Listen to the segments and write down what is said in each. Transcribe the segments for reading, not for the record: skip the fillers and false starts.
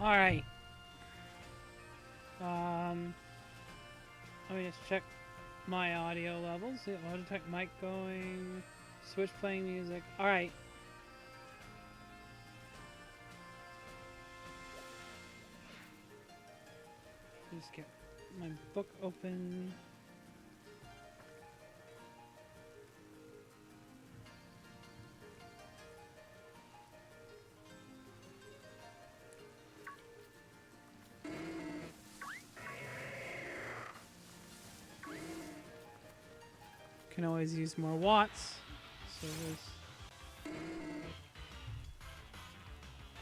Alright. Um, Let me just check my audio levels. Auto detect mic going. Switch playing music. Alright. Just get my book open. Can always use more watts. So there's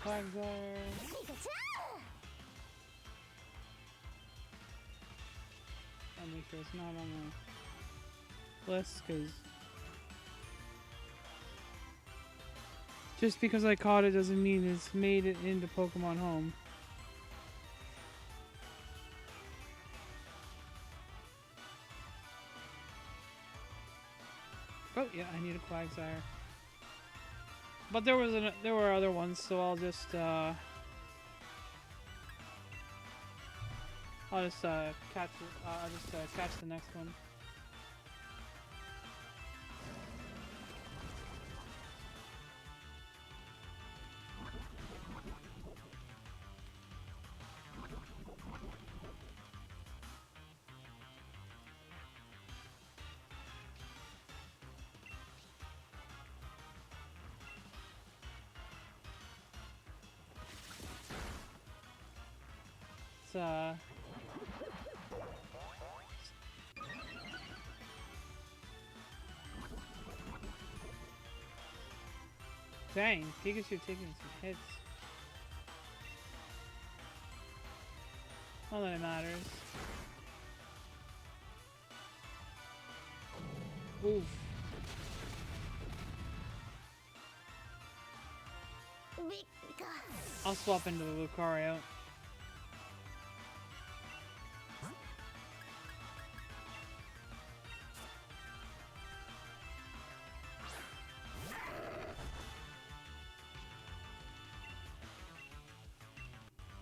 Quagsire. I'll make sure it's not on the list because just because I caught it doesn't mean it's made it into Pokemon Home. Oh yeah, I need a Quagsire. But there were other ones, so I'll just catch the next one. It's dang, Pikachu taking some hits. All that matters. Oof. I'll swap into the Lucario.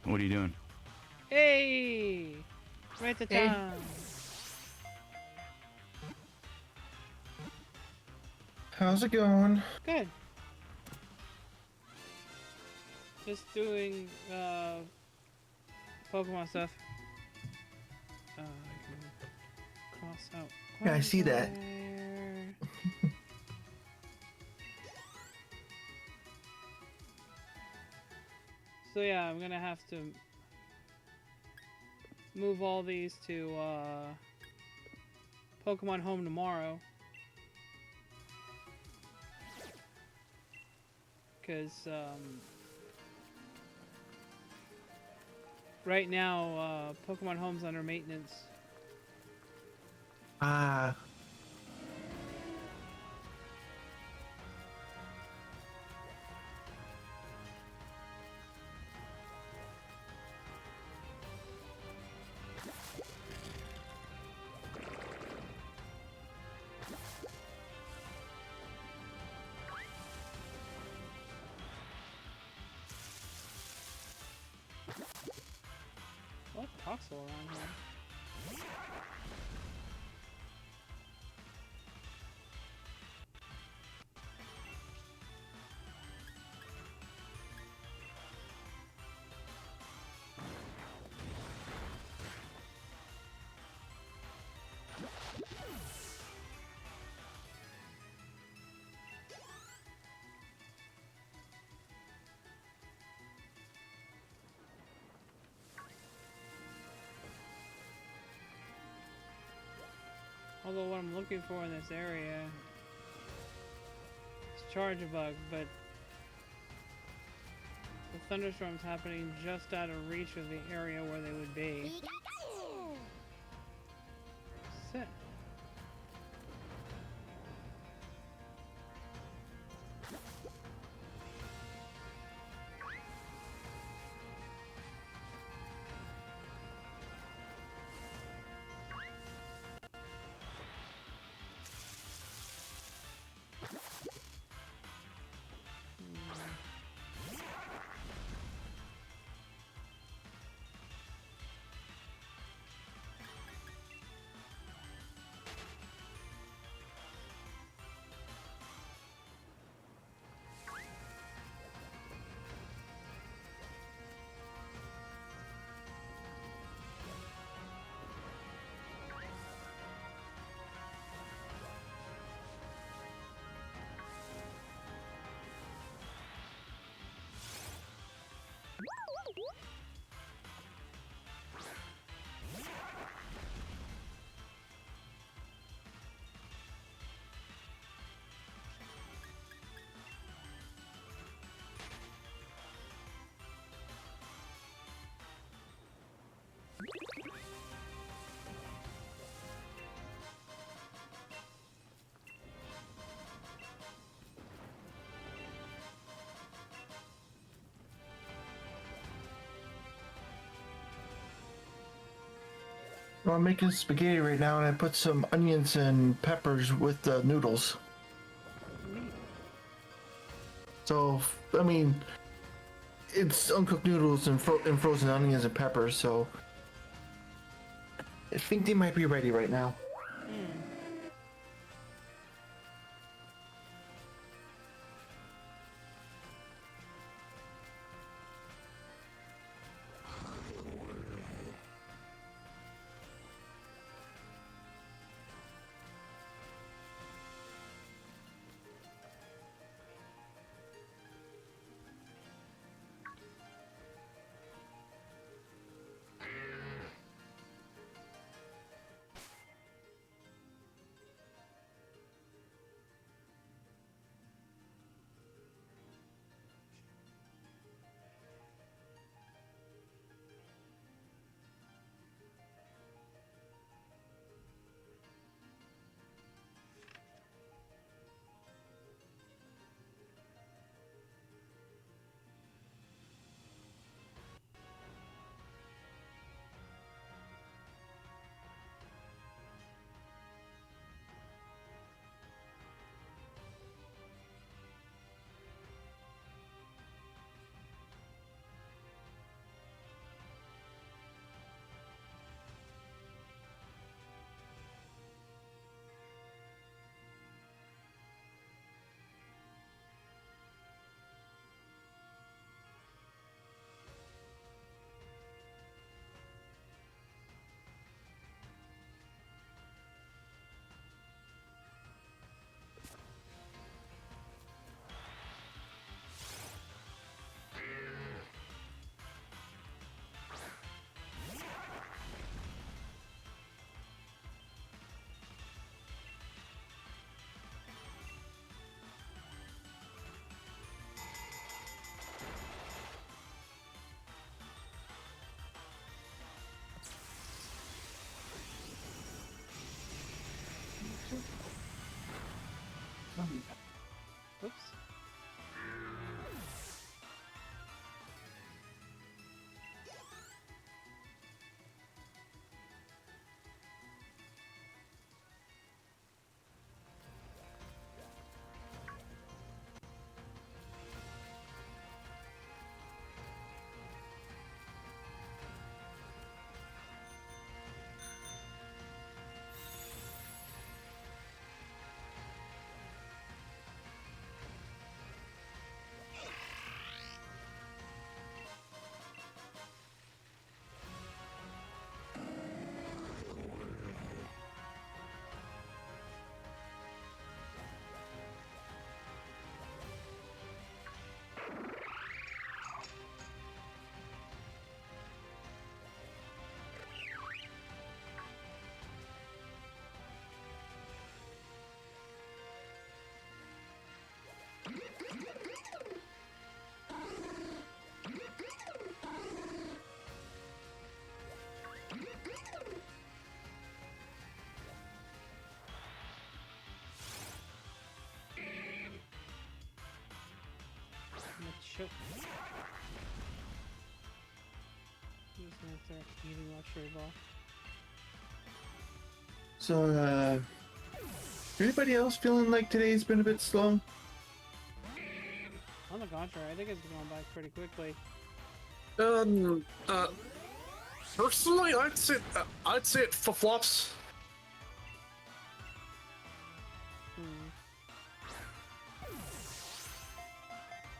What are you doing? Hey! Right to Hey. town. How's it going? Good. Just doing Pokemon stuff. I can cross out. Yeah, I see that. Quagsire. So yeah, I'm gonna have to move all these to Pokemon Home tomorrow. Because right now Pokemon Home's under maintenance. Ah, What Toxel around here? Although what I'm looking for in this area is Charge-a-Bug, but the thunderstorm's happening just out of reach of the area where they would be. Sit. Well, I'm making spaghetti right now, and I put some onions and peppers with the noodles. Neat. So, I mean, it's uncooked noodles and frozen onions and peppers, so I think they might be ready right now. Hmm. Oops. Choke. I'm just gonna start eating luxury ball. So, anybody else feeling like today's been a bit slow? On the contrary, I think it's going by pretty quickly. Um, uh, Personally, I'd say it flip-flops. Hmm.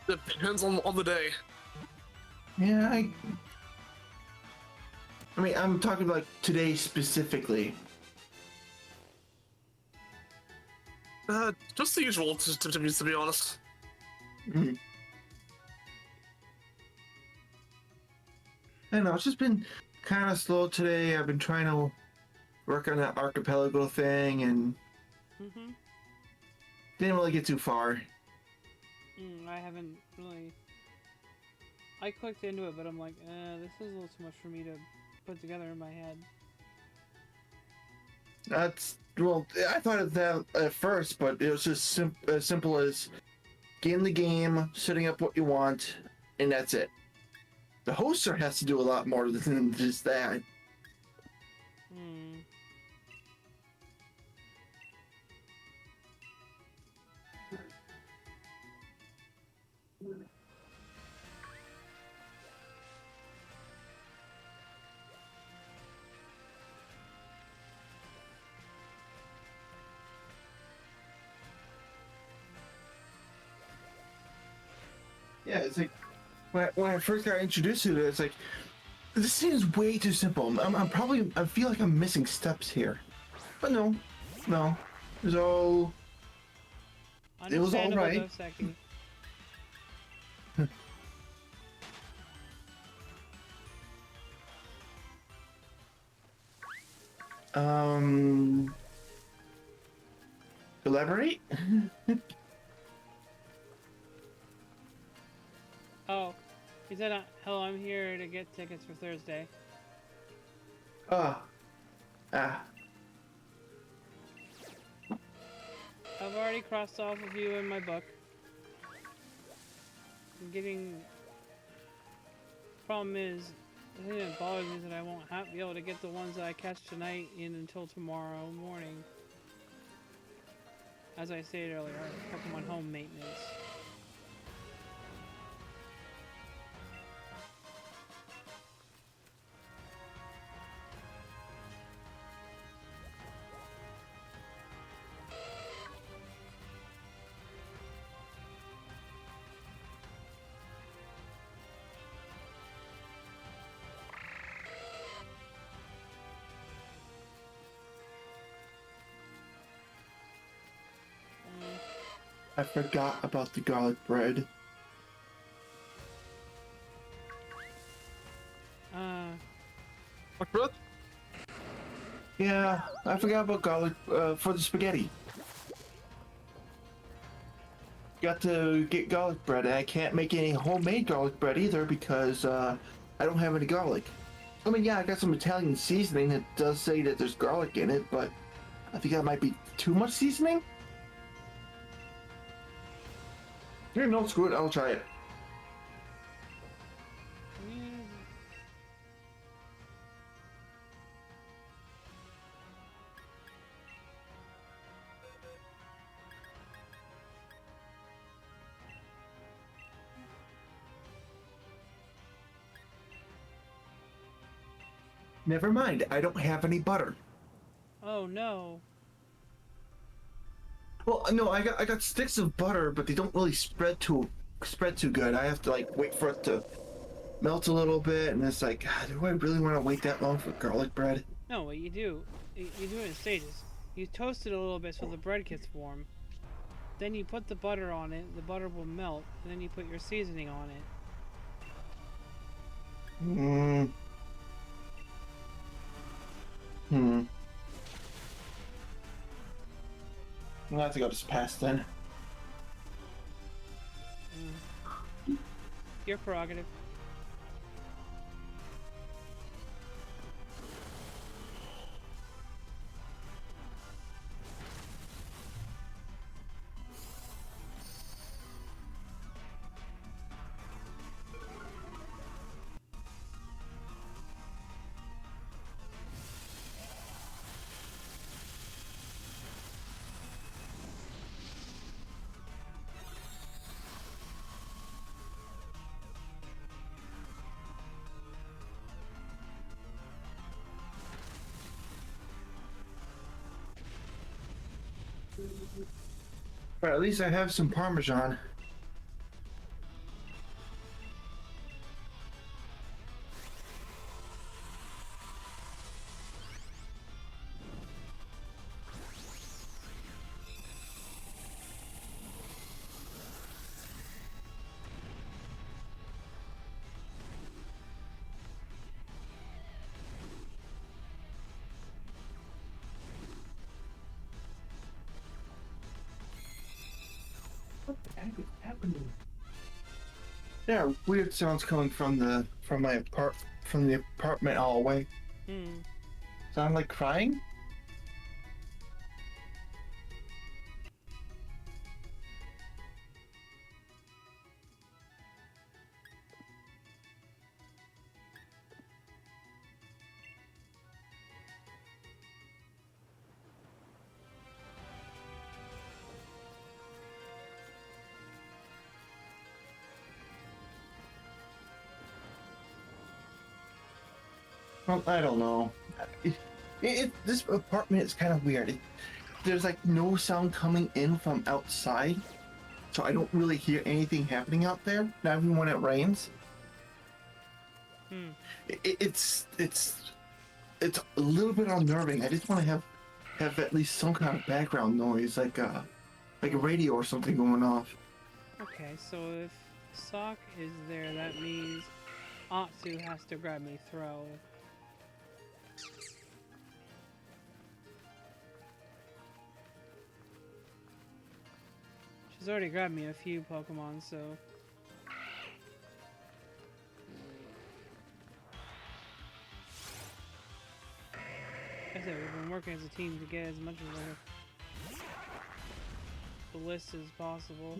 Depends on the day. Yeah, I mean, I'm talking like today specifically. Just the usual, to be honest. Mhm. I don't know, it's just been kind of slow today. I've been trying to work on that archipelago thing and Mm-hmm. didn't really get too far. I haven't really. I clicked into it, but I'm like, this is a little too much for me to put together in my head. That's, well, I thought of that at first, but it was just as simple as getting the game, setting up what you want, and that's it. The hoster has to do a lot more than just that. Hmm. Yeah, it's like when I first got introduced to it, it's like this seems way too simple. I'm probably I feel like I'm missing steps here, but no, no, it was all Understandable, right. Doseki. Um, elaborate. Oh, he said, "Hello, I'm here to get tickets for Thursday." Ah, ah. I've already crossed off a few in my book. I'm getting. Problem is, the thing that bothers me is that I won't be able to get the ones that I catch tonight in until tomorrow morning. As I stated earlier, Pokemon Home maintenance. I forgot about the garlic bread. What, bro? Yeah, I forgot about garlic for the spaghetti. Got to get garlic bread, and I can't make any homemade garlic bread either because I don't have any garlic. I mean, yeah, I got some Italian seasoning that does say that there's garlic in it, but I think that might be too much seasoning. Yeah, no, screw it. I'll try it. Mm. Never mind. I don't have any butter. Oh no. Well, no, I got sticks of butter, but they don't really spread too good. I have to like wait for it to melt a little bit, and it's like, God, do I really want to wait that long for garlic bread? No, what you do, you do it in stages. You toast it a little bit so the bread gets warm. Then you put the butter on it, the butter will melt, and then you put your seasoning on it. Hmm. Hmm. I think I'll just pass then. Your prerogative. But at least I have some Parmesan. What the heck is happening? There are weird sounds coming from the apartment hallway. Hmm. Sound like crying? Well, I don't know. This apartment is kind of weird. There's like no sound coming in from outside, so I don't really hear anything happening out there. Not even when it rains. Hmm. It's a little bit unnerving. I just want to have at least some kind of background noise, like a radio or something going off. Okay, so if Sock is there, that means Atsu has to grab me throw. She's already grabbed me a few Pokemon, so... Like I said, we've been working as a team to get as much of the list as possible.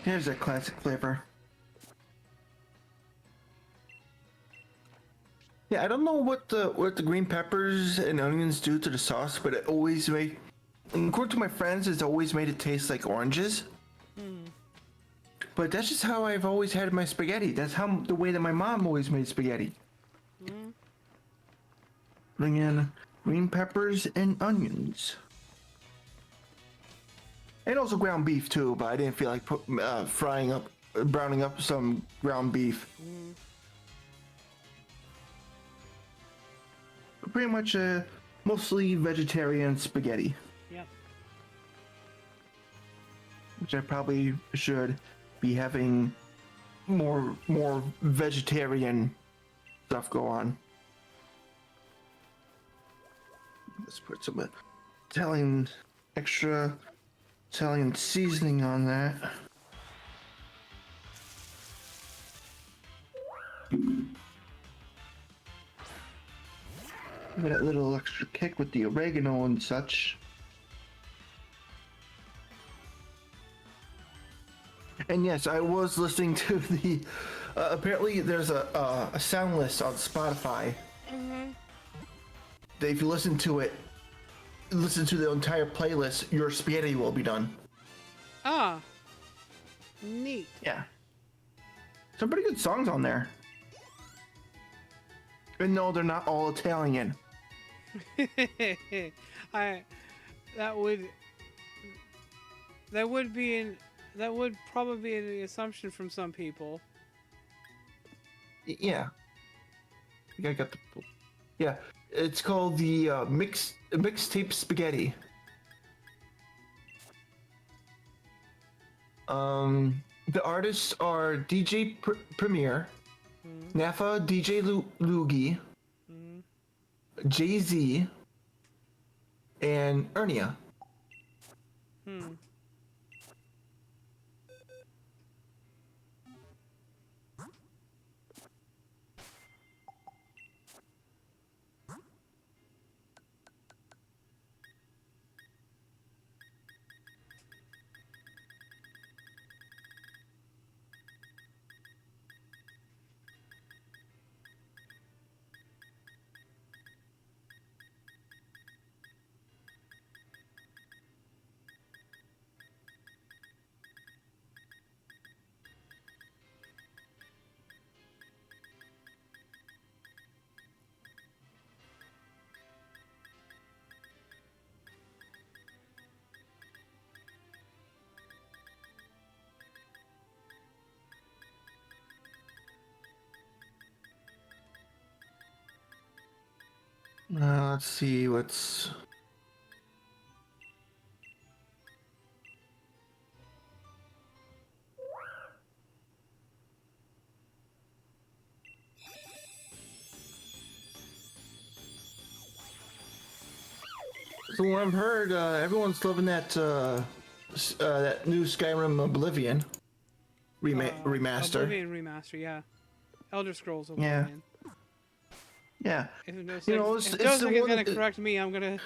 Here's that classic flavor. Yeah, I don't know what the green peppers and onions do to the sauce, but it always according to my friends, it's always made it taste like oranges. But that's just how I've always had my spaghetti. That's the way that my mom always made spaghetti. Bring in green peppers and onions. And also ground beef too, but I didn't feel like browning up some ground beef. Pretty much mostly vegetarian spaghetti. Yep. Which I probably should be having more vegetarian stuff go on. Let's put some extra Italian seasoning on that. Give it a little extra kick with the oregano and such. And yes, I was listening to the. Apparently, there's a sound list on Spotify. That if you listen to it, listen to the entire playlist, your spaghetti will be done. Ah, neat. Yeah. Some pretty good songs on there. And no, they're not all Italian. I that would probably be an assumption from some people. Yeah. I think I got the. Yeah, it's called the mixtape spaghetti. The artists are DJ Premier, Nafa, DJ Loogie, Jay Z, and Ernia. Let's see what's. So what I've heard, everyone's loving that that new Skyrim Oblivion remaster. Oblivion remaster, yeah. Elder Scrolls Oblivion. Yeah. If it knows You know, if it's Joseph the is one gonna that- correct me, I'm gonna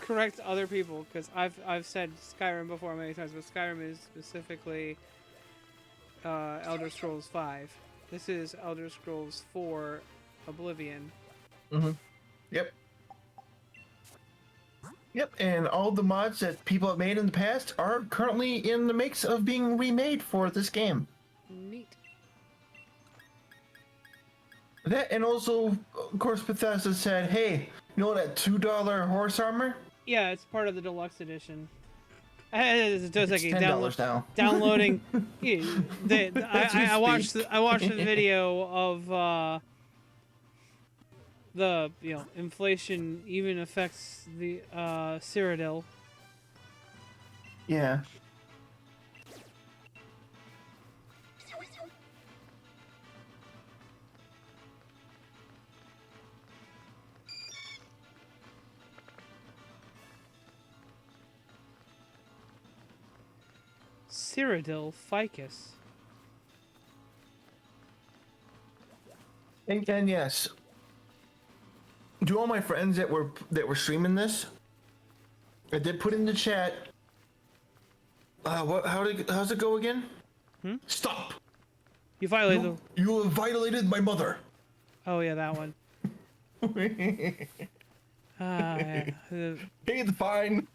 correct other people because I've said Skyrim before many times, but Skyrim is specifically Elder Scrolls 5. This is Elder Scrolls 4 Oblivion. Yep. Yep, and all the mods that people have made in the past are currently in the mix of being remade for this game. Neat. That, and also, of course, Bethesda said, hey, you know that $2 horse armor? Yeah, it's part of the deluxe edition. It does like It's a $10 now. downloading. Yeah, As we I watched speak. I watched the video of the inflation even affects the Cyrodiil. Yeah. Cyrodiil ficus. And yes, to all my friends that were streaming this, I did put in the chat. How's it go again? Stop! You violated the. You have violated my mother. Oh yeah, that one. Yeah. Pay the fine.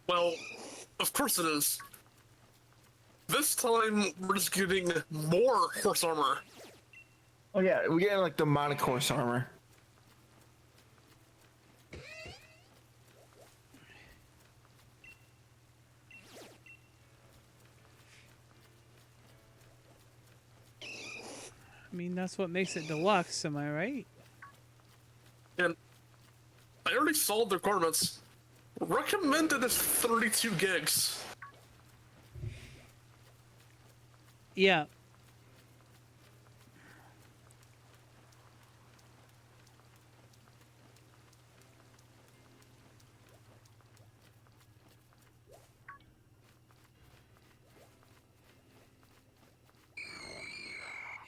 Well, of course it is. This time, we're just getting more horse armor. Oh yeah, we get like demonic horse armor. I mean, that's what makes it deluxe. Am I right? And I already saw the requirements. Recommended is 32 gigs. Yeah.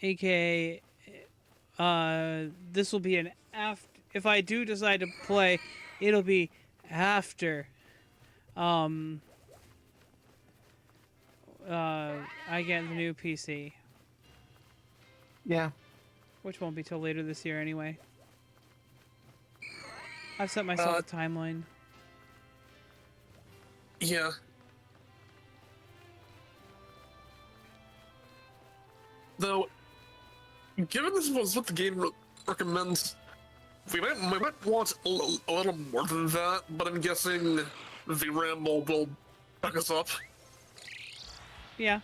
AKA, this will be an if I do decide to play, it'll be after I get the new PC, Yeah. which won't be till later this year anyway. I've set myself a timeline. Yeah. Though, given this was what the game recommends, we might want a little more than that, but I'm guessing VRAM will back us up. Yeah.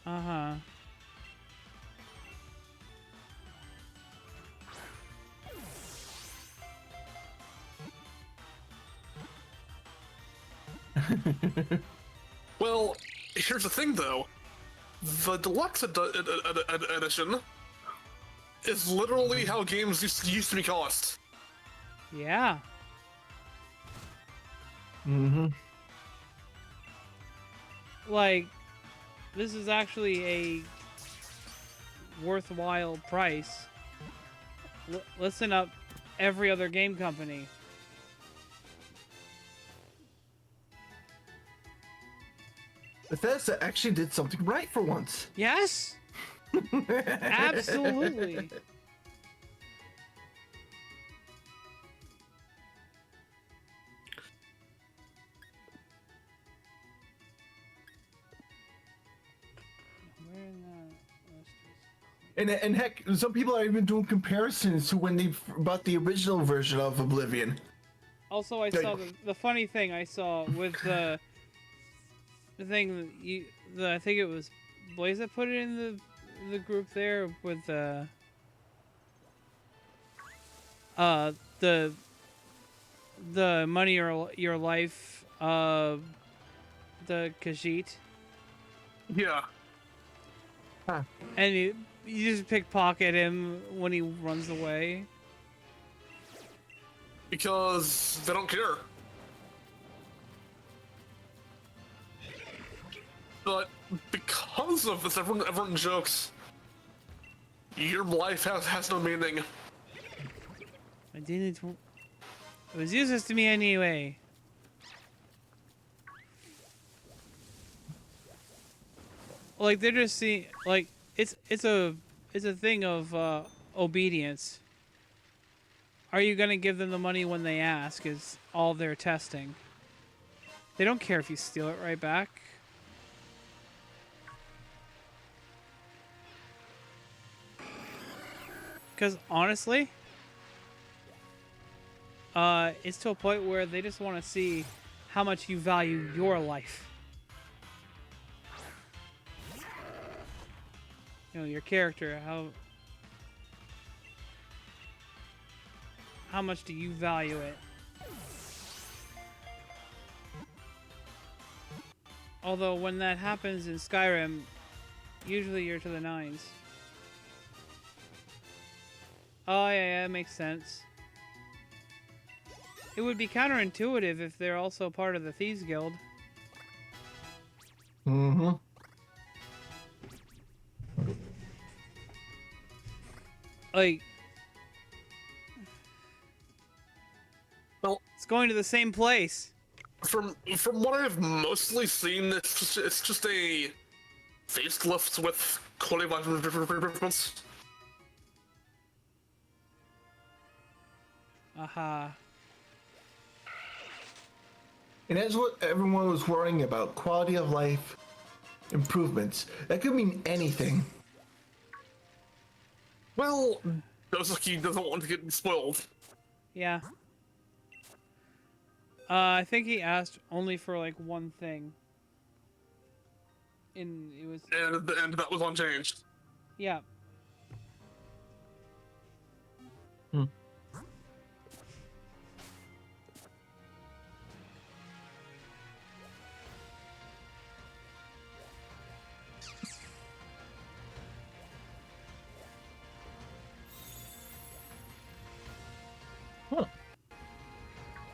Uh-huh. Well, here's the thing though. The deluxe edition is literally how games used to be cost. Yeah. Mm-hmm. Like, this is actually a worthwhile price. Listen up, every other game company. Bethesda actually did something right for once. Yes? Absolutely. Where in that list is- And heck, some people are even doing comparisons to when they bought the original version of Oblivion. Also, I saw the funny thing I saw with the thing that I think it was Blaze that put it in the group there with the money or your life the Khajiit, Yeah. and you just pickpocket him when he runs away. Because they don't care. But because of this, everyone jokes, your life has no meaning. I didn't. It was useless to me anyway. Like they're just seeing, like it's a thing of obedience. Are you gonna give them the money when they ask? Is all they're testing. They don't care if you steal it right back. Because honestly, it's to a point where they just want to see how much you value your life. You know, your character, how much do you value it? Although when that happens in Skyrim, usually you're to the nines. Oh yeah, that makes sense. It would be counterintuitive if they're also part of the Thieves Guild. Mm-hmm. Like, Well, it's going to the same place. from what I've mostly seen, it's just a facelift with quality of life improvements. Aha. And that's what everyone was worrying about, quality of life improvements. That could mean anything. Well, Dozuki doesn't want to get spoiled. Yeah. I think he asked only for like one thing. And it was, And that was unchanged. yeah.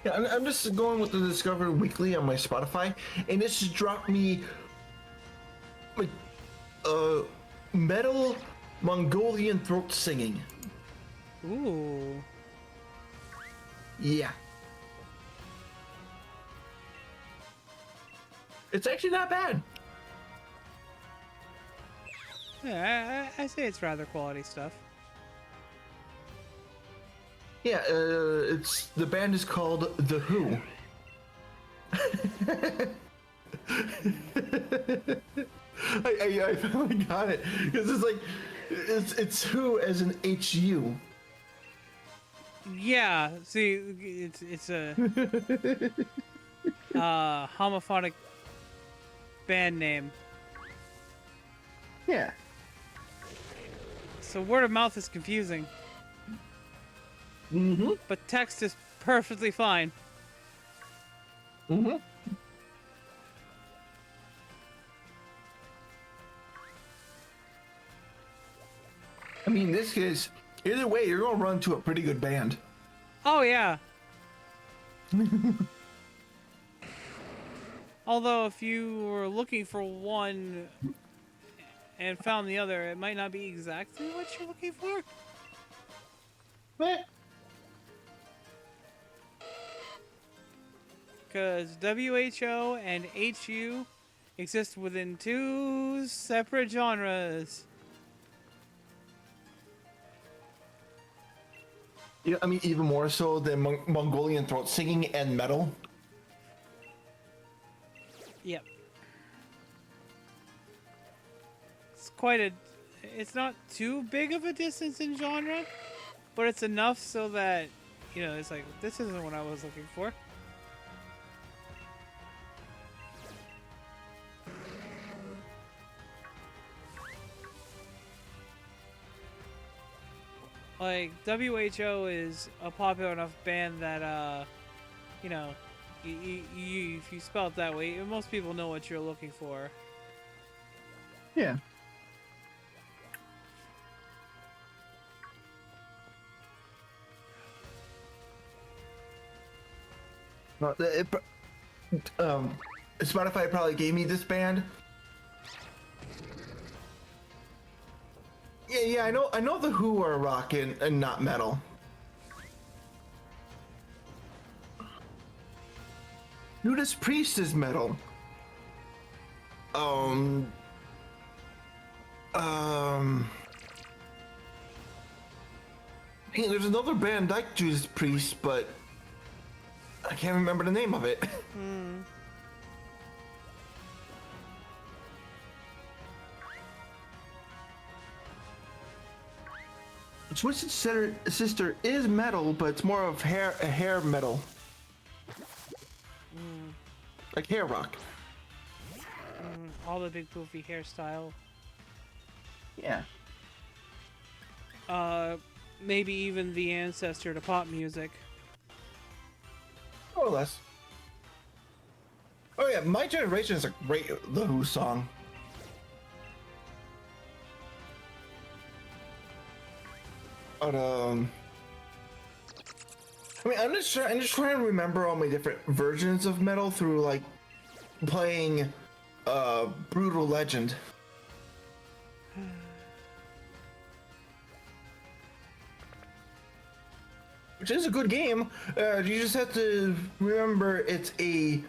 Yeah, I'm just going with the Discover Weekly on my Spotify, and this just dropped me like metal Mongolian throat singing. Ooh. Yeah. It's actually not bad. Yeah, I say it's rather quality stuff. Yeah, it's the band is called The Who. I finally got it because it's like it's Who as an HU. Yeah, see, it's a homophonic band name. Yeah. So word of mouth is confusing, Mm-hmm. but text is perfectly fine. Mm-hmm. I mean, this is either way, you're gonna run to a pretty good band. Oh yeah. Although if you were looking for one and found the other, it might not be exactly what you're looking for. Eh. Because WHO and HU exist within two separate genres. Yeah, I mean, even more so than Mongolian throat singing and metal. Yep. It's quite a... It's not too big of a distance in genre, but it's enough so that, you know, it's like, this isn't what I was looking for. Like, WHO is a popular enough band that, you know, if you spell it that way, most people know what you're looking for. Yeah. No, Spotify probably gave me this band. Yeah, I know the Who are rock and not metal. Judas Priest is metal. Hey, there's another band like Judas Priest, but I can't remember the name of it. Twisted Sister is metal, but it's more of hair metal. Like hair rock. All the big poofy hairstyle. Yeah. Maybe even the ancestor to pop music. More or less. Oh yeah, My Generation is a great The Who song. But I mean, I'm just trying to remember all my different versions of metal through like playing Brutal Legend. Which is a good game. You just have to remember it's a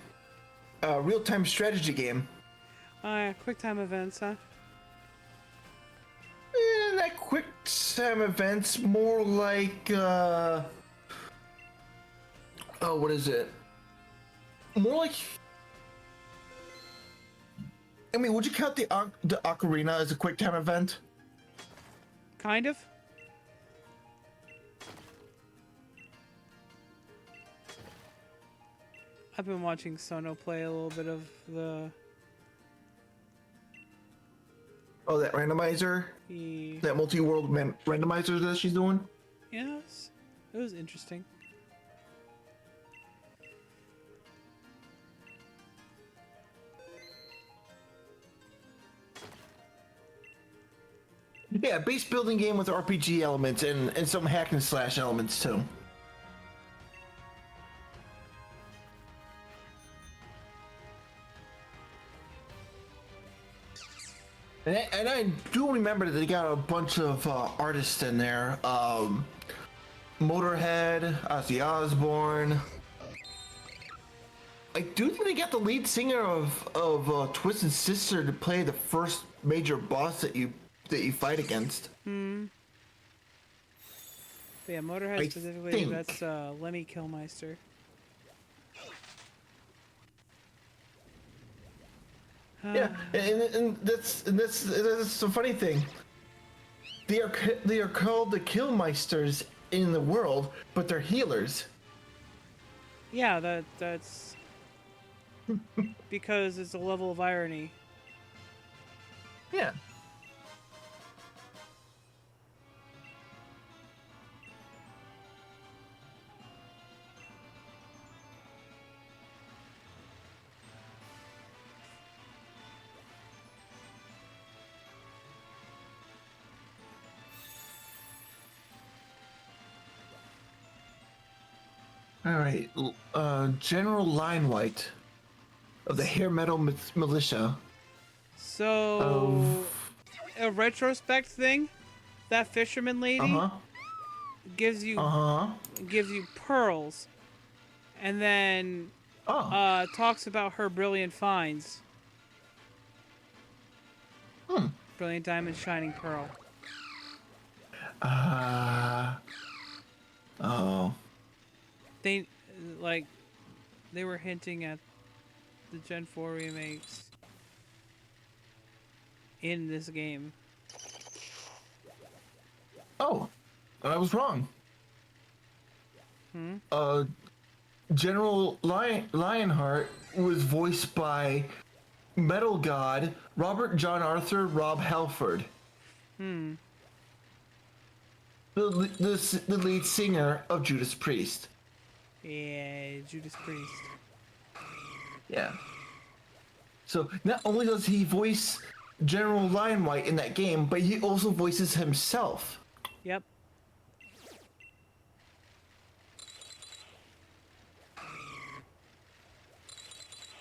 real-time strategy game. Quick time events, huh? Not quick time events, more like oh, what is it? More like, I mean, would you count the Ocarina as a quick time event? Kind of. I've been watching Sono play a little bit of the... Oh, that randomizer? That multi-world randomizer that she's doing? Yes, it was interesting. Yeah, base building game with RPG elements and some hack and slash elements too. And I do remember that they got a bunch of artists in there. Motorhead, Ozzy Osbourne. I do think they got the lead singer of Twisted Sister to play the first major boss that you fight against. But yeah, Motorhead I specifically, think. that's Lemmy Kilmister. Yeah, and that's the funny thing. They are called the Killmeisters in the world, but they're healers. Yeah, that's because it's a level of irony. Yeah. All right, General Linewhite of the Hair Metal Militia. So, a retrospect thing, that fisherman lady gives you pearls, and then talks about her brilliant finds. Brilliant diamond, shining pearl. They they were hinting at the Gen 4 remakes in this game. Oh, I was wrong. General Lionheart was voiced by metal god Robert John Arthur Rob Halford. The lead singer of Judas Priest. Yeah, Judas Priest. Yeah. So not only does he voice General Lionheart in that game, but he also voices himself. Yep.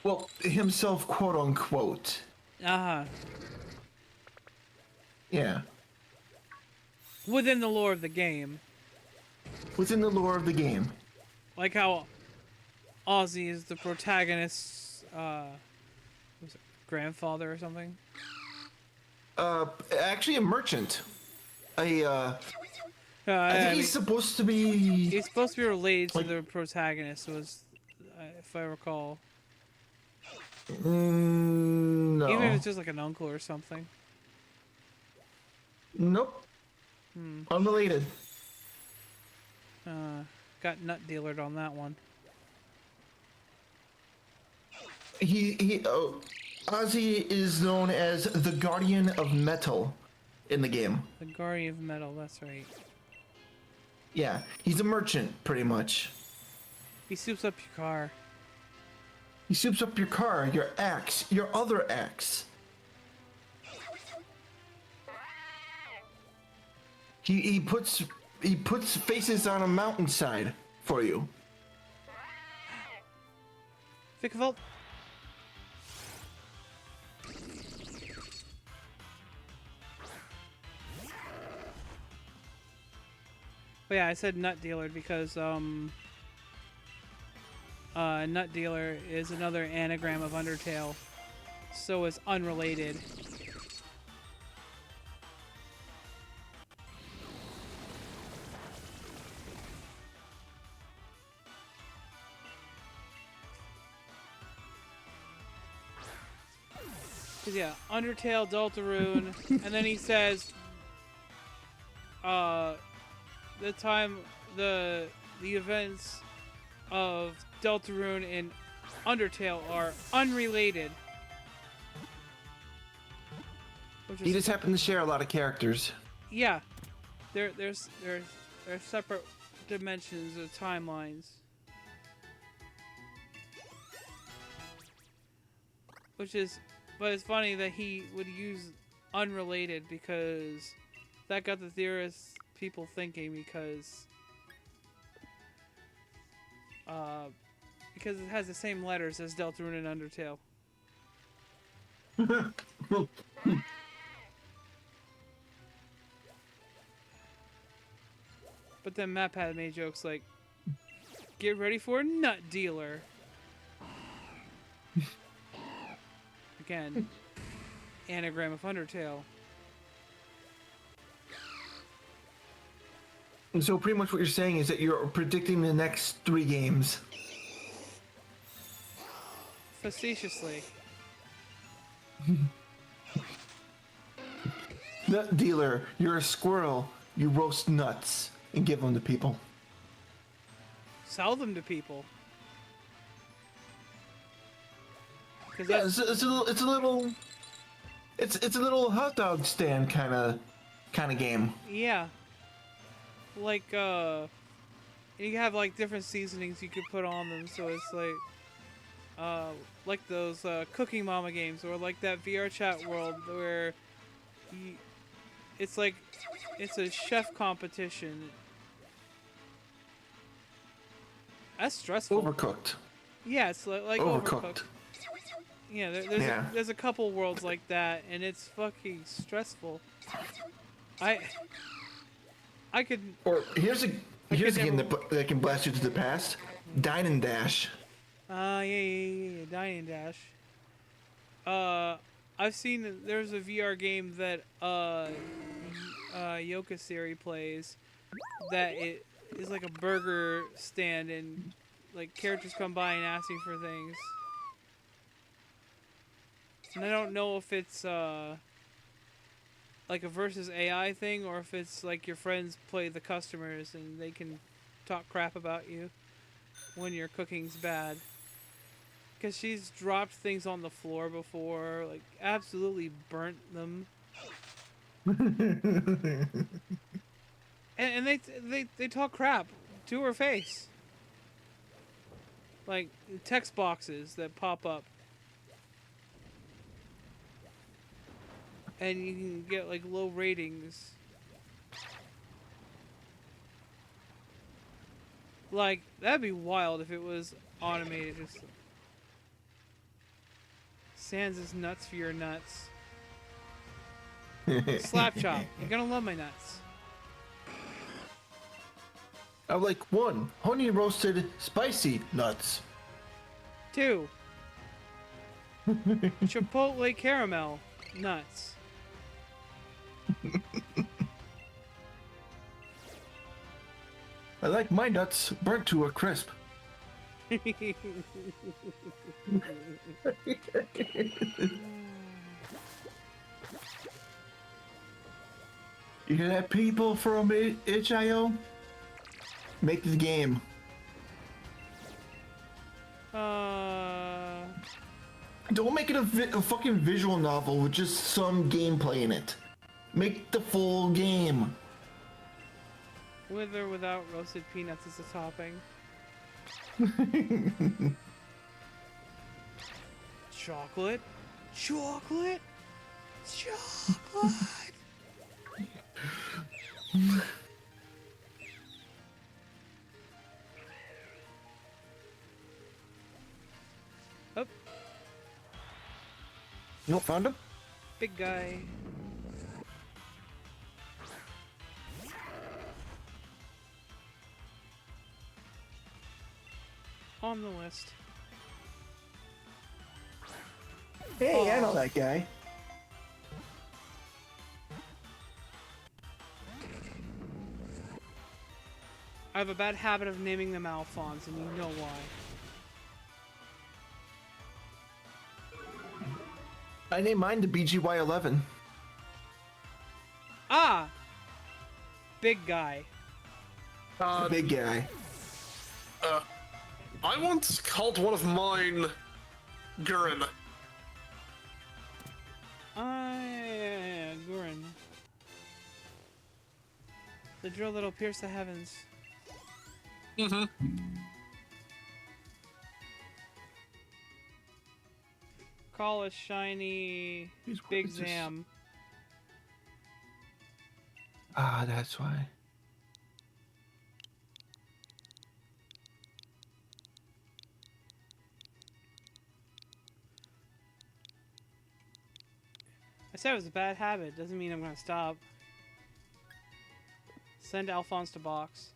Well, himself, quote unquote. Uh-huh. Yeah. Within the lore of the game. Within the lore of the game. Like how Ozzy is the protagonist's was it grandfather or something? Actually a merchant. I think I he's supposed to be... he's supposed to be related to the protagonist, was if I recall. No. Even if it's just like an uncle or something. Nope. Unrelated. Got nut dealered on that one. Ozzy is known as the Guardian of Metal in the game. The Guardian of Metal, that's right. Yeah, he's a merchant, pretty much. He soups up your car. He soups up your car, your axe, your other axe. He puts faces on a mountainside for you. Vikavolt. But yeah, I said nut dealer because nut dealer is another anagram of Undertale, so it's unrelated. Cause yeah, Undertale, Deltarune, and then he says, the events of Deltarune and Undertale are unrelated. He just happened to share a lot of characters. Yeah, there's separate dimensions of timelines. But it's funny that he would use unrelated because that got the theorists people thinking because it has the same letters as Deltarune and Undertale. But then MatPat made jokes like, "Get ready for a nut dealer." Again, anagram of Undertale. And so pretty much what you're saying is that you're predicting the next 3 games. Facetiously. Nut dealer, you're a squirrel. You roast nuts and give them to people. Sell them to people. Because Yeah, it's a little hot dog stand kind of game. yeah. Like, you have like different seasonings you could put on them, so it's like those Cooking Mama games, or like that VR chat world where it's like it's a chef competition. That's stressful. Overcooked. Yeah, it's like Overcooked. overcooked. Yeah, Yeah. there's a couple worlds like that, and it's fucking stressful. I could. Or here's a game never- that can blast you to the past. Dine and Dash. Yeah, Dine and Dash. I've seen there's a VR game that Yoka Siri plays that it is like a burger stand, and like characters come by and ask you for things. And I don't know if it's like a versus AI thing, or if it's like your friends play the customers and they can talk crap about you when your cooking's bad. Because she's dropped things on the floor before, like absolutely burnt them. and they talk crap to her face. Like text boxes that pop up. And you can get like low ratings. Like, that'd be wild if it was automated. Just Sans is nuts for your nuts. Slap chop. You're gonna love my nuts. I like 1 honey roasted spicy nuts. 2. Chipotle caramel nuts. I like my nuts burnt to a crisp. You hear that, people from itch.io? Make this game. Don't make it a fucking visual novel with just some gameplay in it. Make the full game. With or without roasted peanuts as a topping. Chocolate? Chocolate? Chocolate! Up, You found him? big guy. On the list. Hey, I know that guy. I have a bad habit of naming them Alphonse, and you know why. I named mine the BGY11. Ah! Big guy. The big guy. I once called one of mine Gurren. Yeah, Gurren. The drill that'll pierce the heavens. Mm-hmm. Call a shiny Big gorgeous. Zam. Ah, that's why. I said it was a bad habit. Doesn't mean I'm gonna stop. Send Alphonse to box.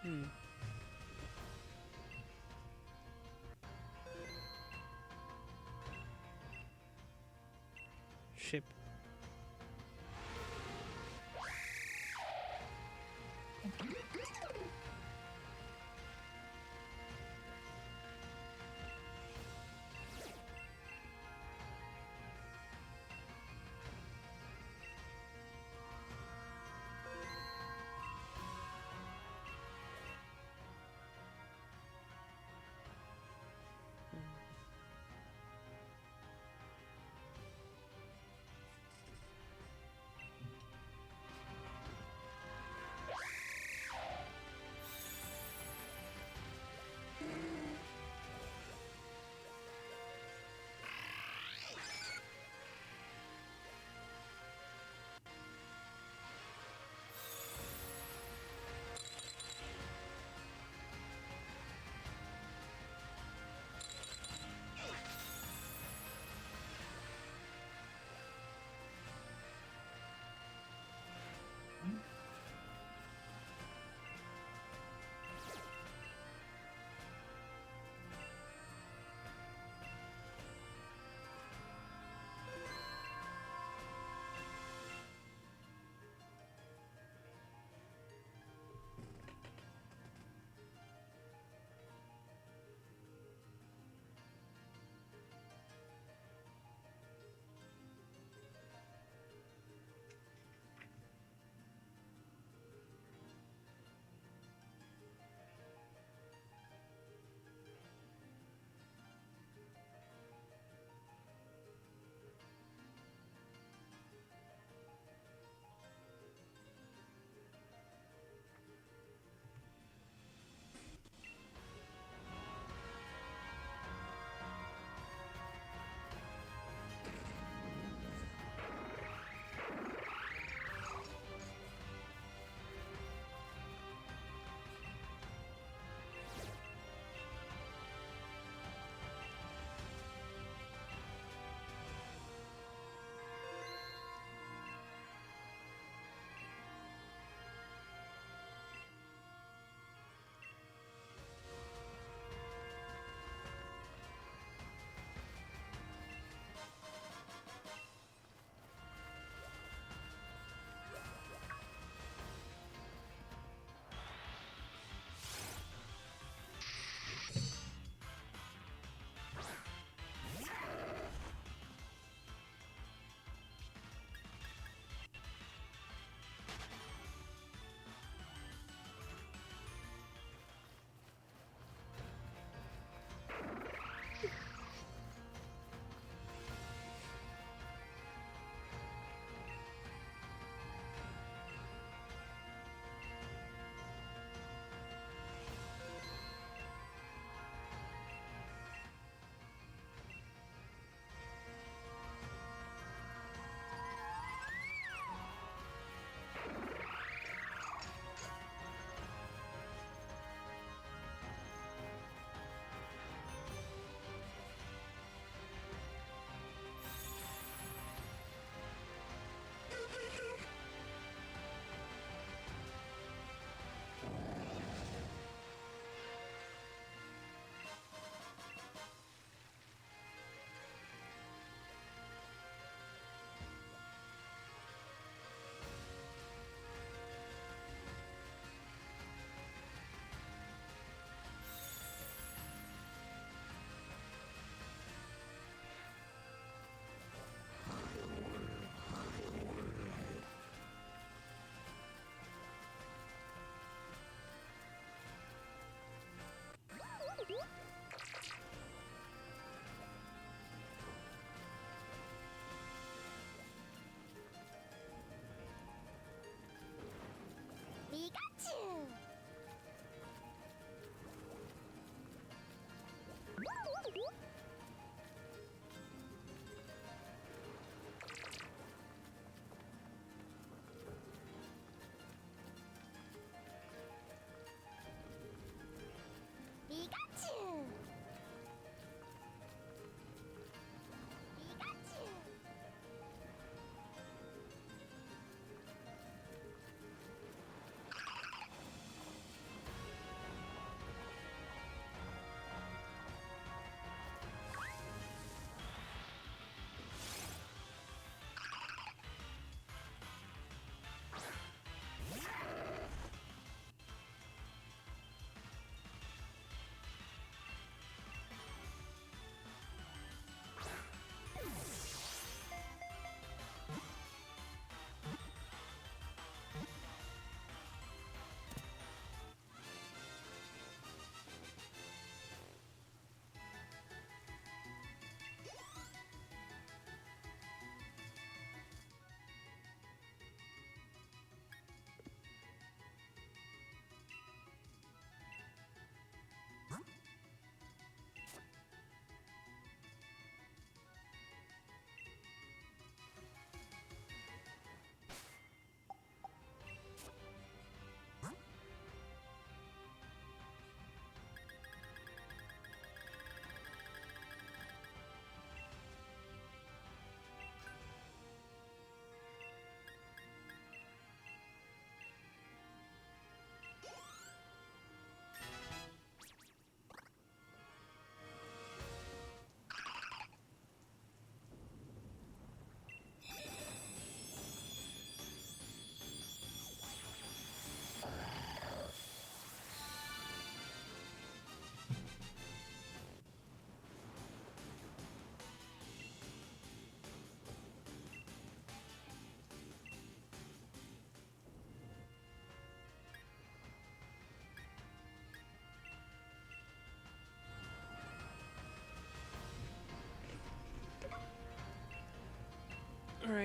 Hmm. Ship.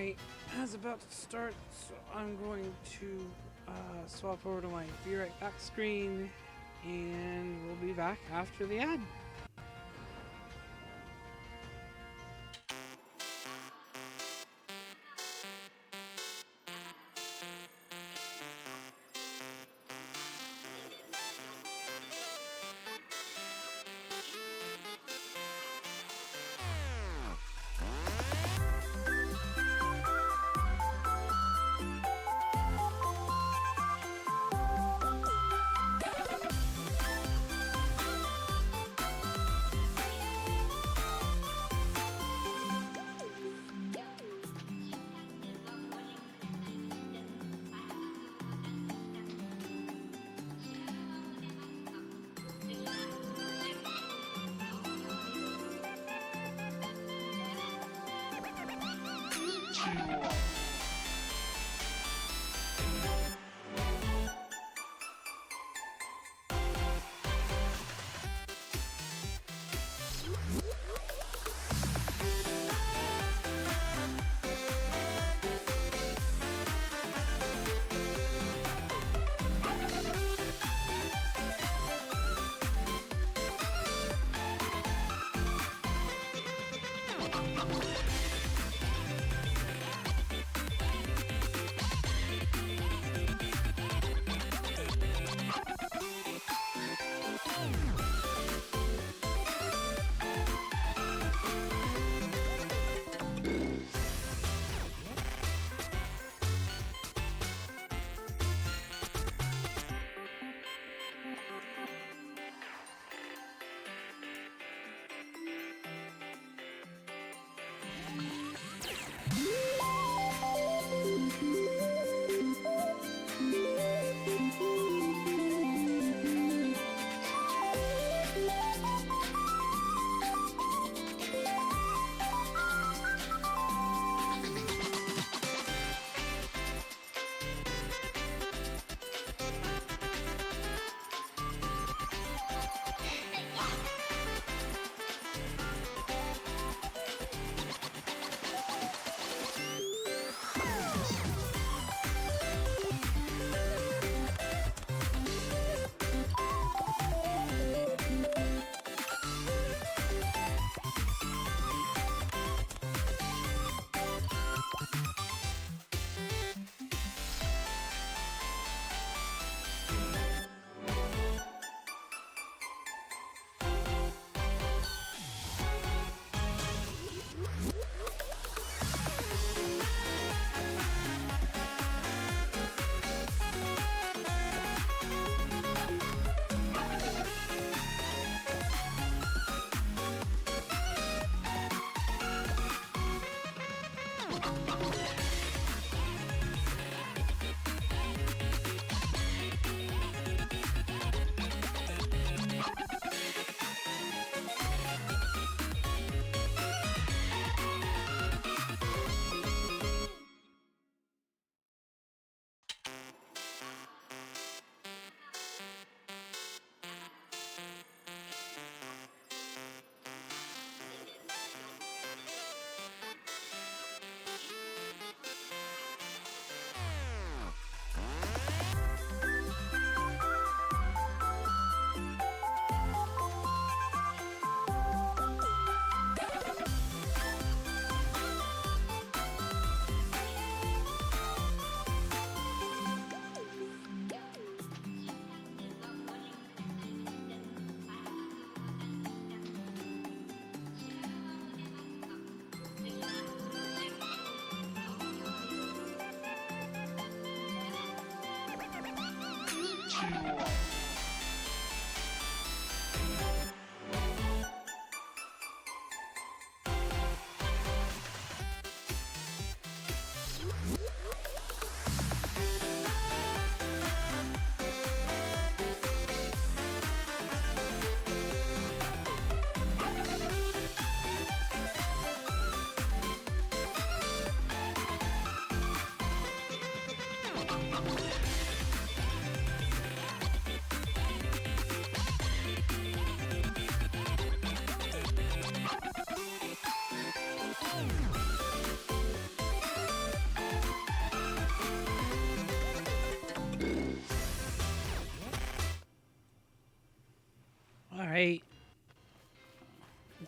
my ad's about to start, so I'm going to swap over to my Be Right Back screen, and we'll be back after the ad.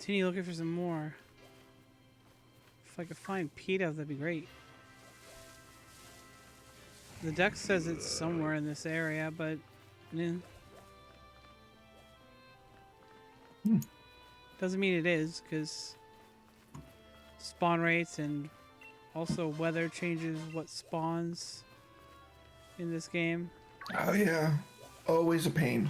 continue looking for some more. If I could find PETA, that'd be great. The deck says it's somewhere in this area, but doesn't mean it is, because spawn rates and also weather changes what spawns in this game. Oh yeah, always a pain.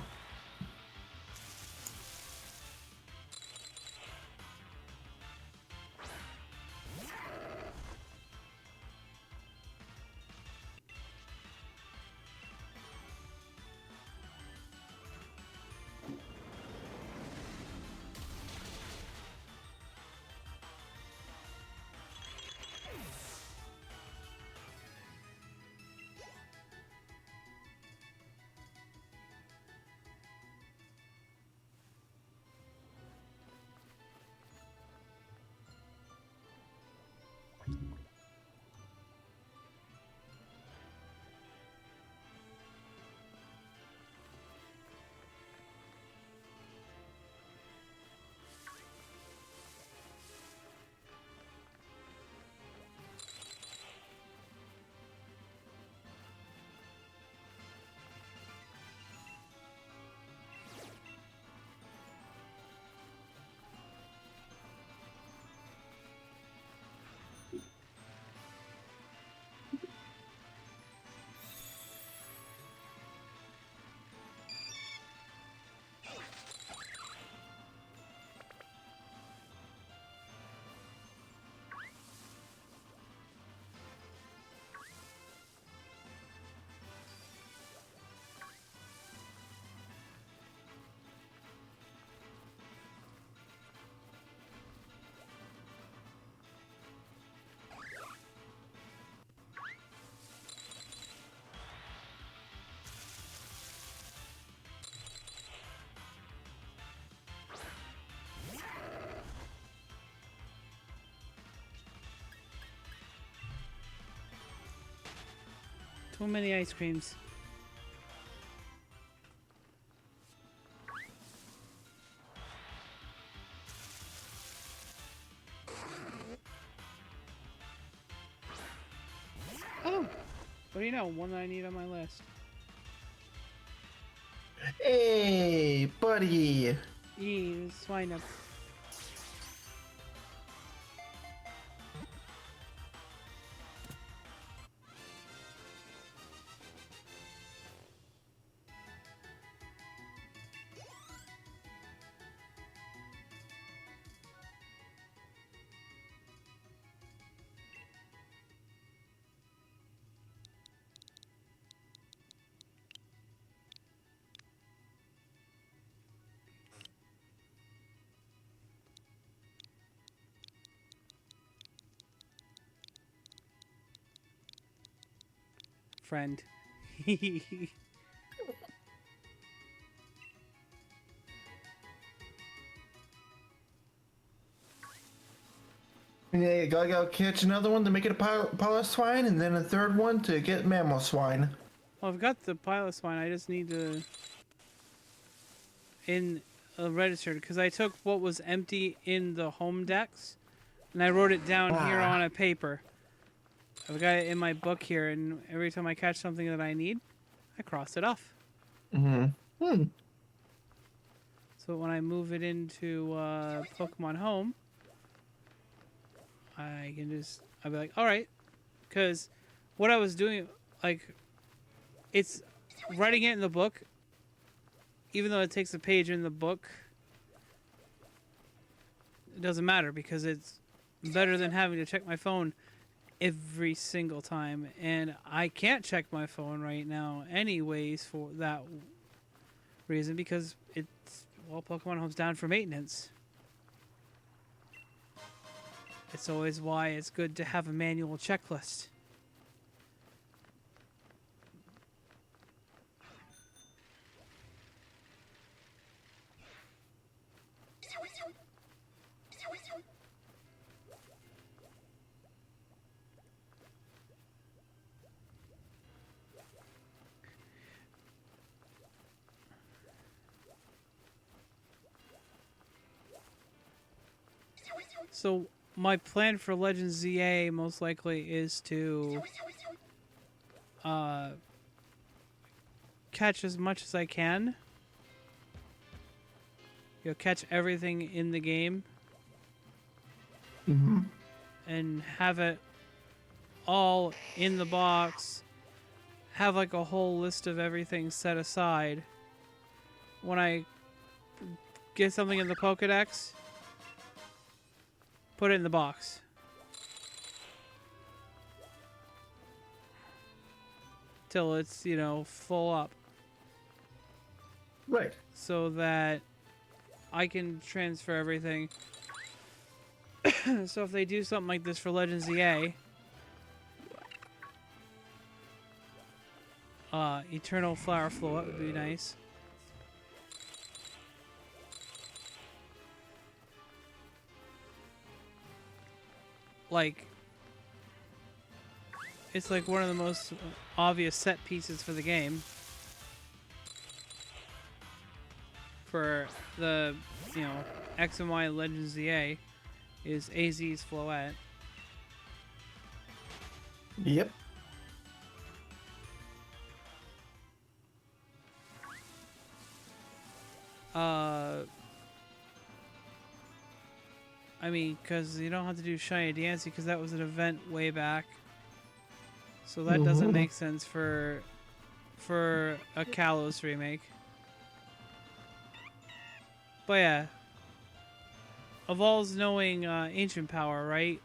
Too many ice creams. Oh! What do you know? One that I need on my list. Hey, buddy. Swine up. Friend. Yeah, you gotta go catch another one to make it a pilot swine, and then a third one to get mammal swine. Well, I've got the pilot swine. I just need to registered, because I took what was empty in the home decks and I wrote it down here on a paper. I've got it in my book here, and every time I catch something that I need, I cross it off. So when I move it into Pokemon Home, I'll be like, all right, because what I was doing, like, it's writing it in the book, even though it takes a page in the book, it doesn't matter because it's better than having to check my phone every single time, and I can't check my phone right now anyways for that reason, because Pokemon Home's down for maintenance. It's always why it's good to have a manual checklist. So my plan for Legends ZA most likely is to catch as much as I can. Catch everything in the game Mm-hmm. and have it all in the box. Have like a whole list of everything set aside. When I get something in the Pokedex, put it in the box. Till it's, full up. Right. So that I can transfer everything. So if they do something like this for Legends EA, Eternal Flower Float would be nice. Like, it's like one of the most obvious set pieces for the game. For the, X and Y Legends ZA is AZ's Floette. Yep. I mean, because you don't have to do Shiny Dancy because that was an event way back. So that doesn't make sense for a Kalos remake. But yeah. Evolves knowing Ancient Power, right?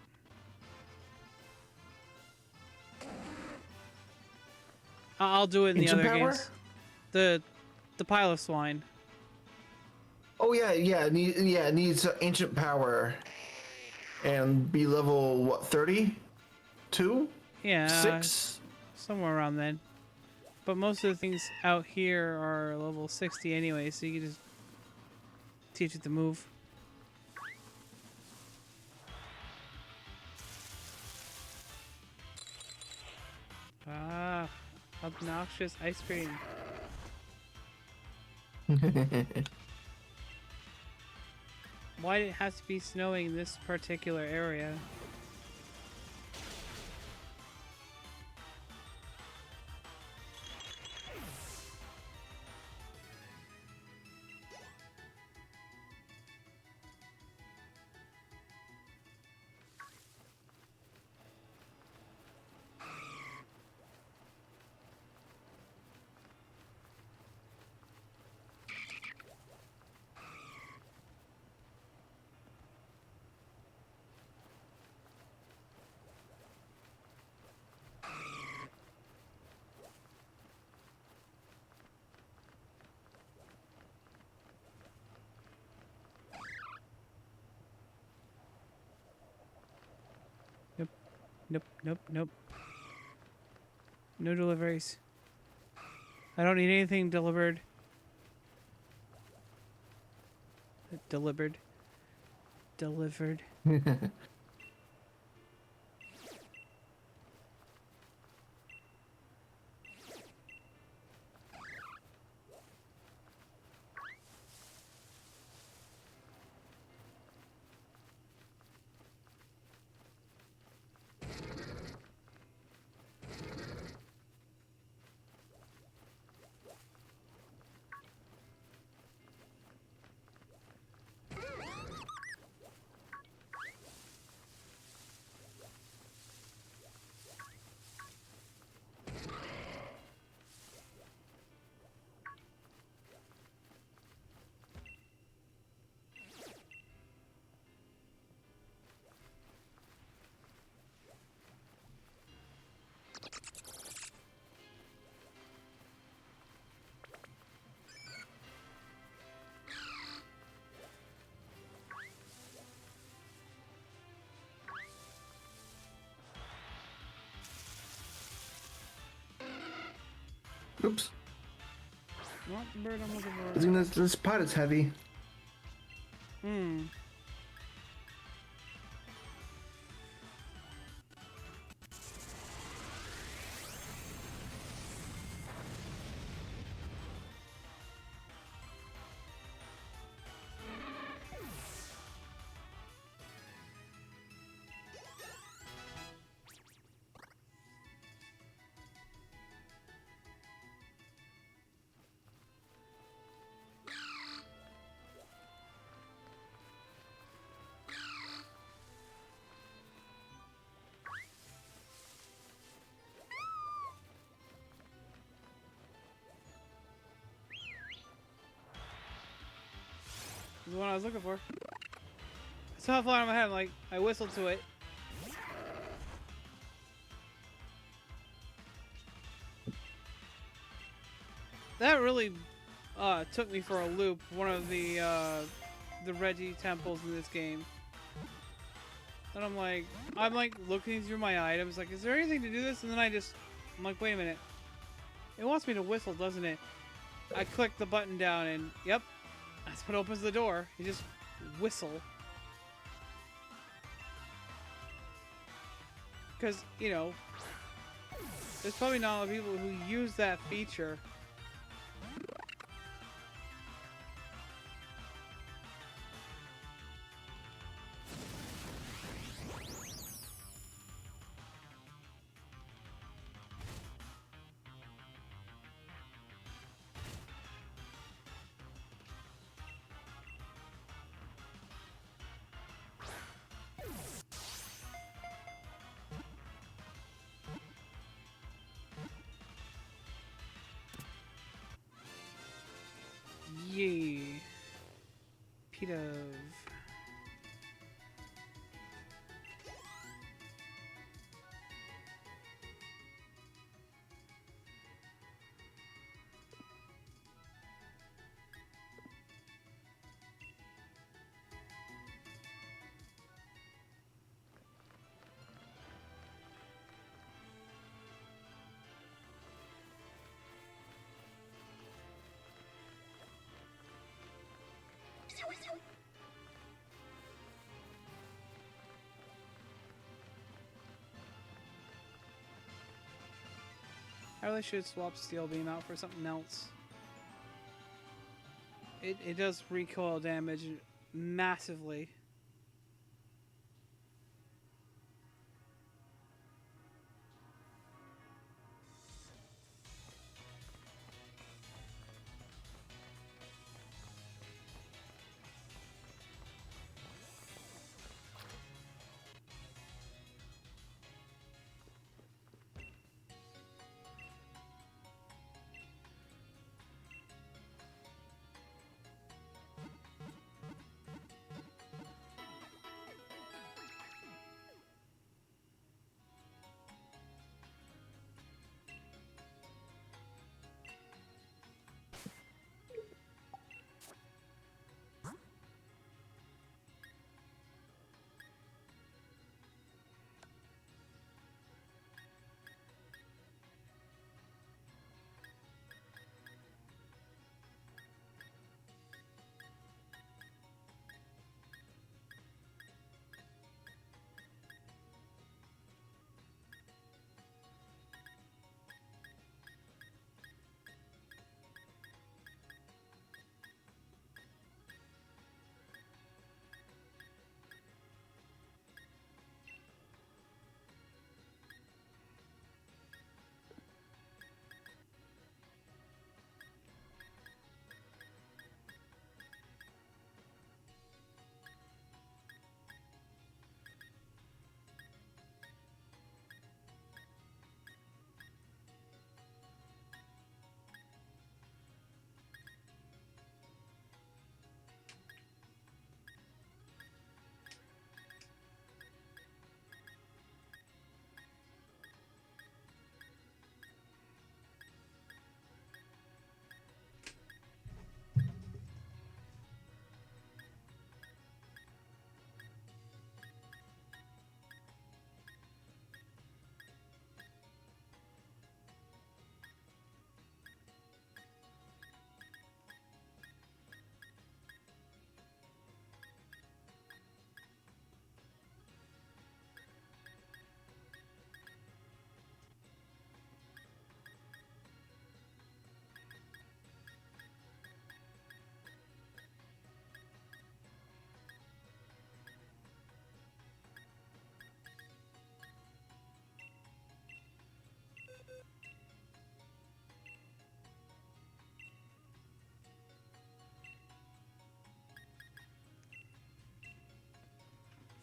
I'll do it in Ancient the other Power? games. The Pile of Swine. Oh yeah, it needs ancient power, and be level what 30, 2, Yeah, 6. somewhere around then. But most of the things out here are level 60 anyway, so you can just teach it to move. Ah, obnoxious ice cream. Why did it have to be snowing in this particular area? Nope. No deliveries. I don't need anything delivered. Delivered. Oops. Not the bird I'm looking I for. think this pot is heavy. Hmm. one I was looking for. I saw it flying on my head. Like I whistled to it. That really took me for a loop. One of the Reggie temples in this game. And I'm like looking through my items. Like, is there anything to do this? And then I'm like, wait a minute. It wants me to whistle, doesn't it? I click the button down, and yep, that's what opens the door. You just whistle. Because, you know, there's probably not a lot of people who use that feature. Yay. Pidove. I really should swap Steel Beam out for something else. It does recoil damage massively.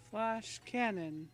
Flash cannon.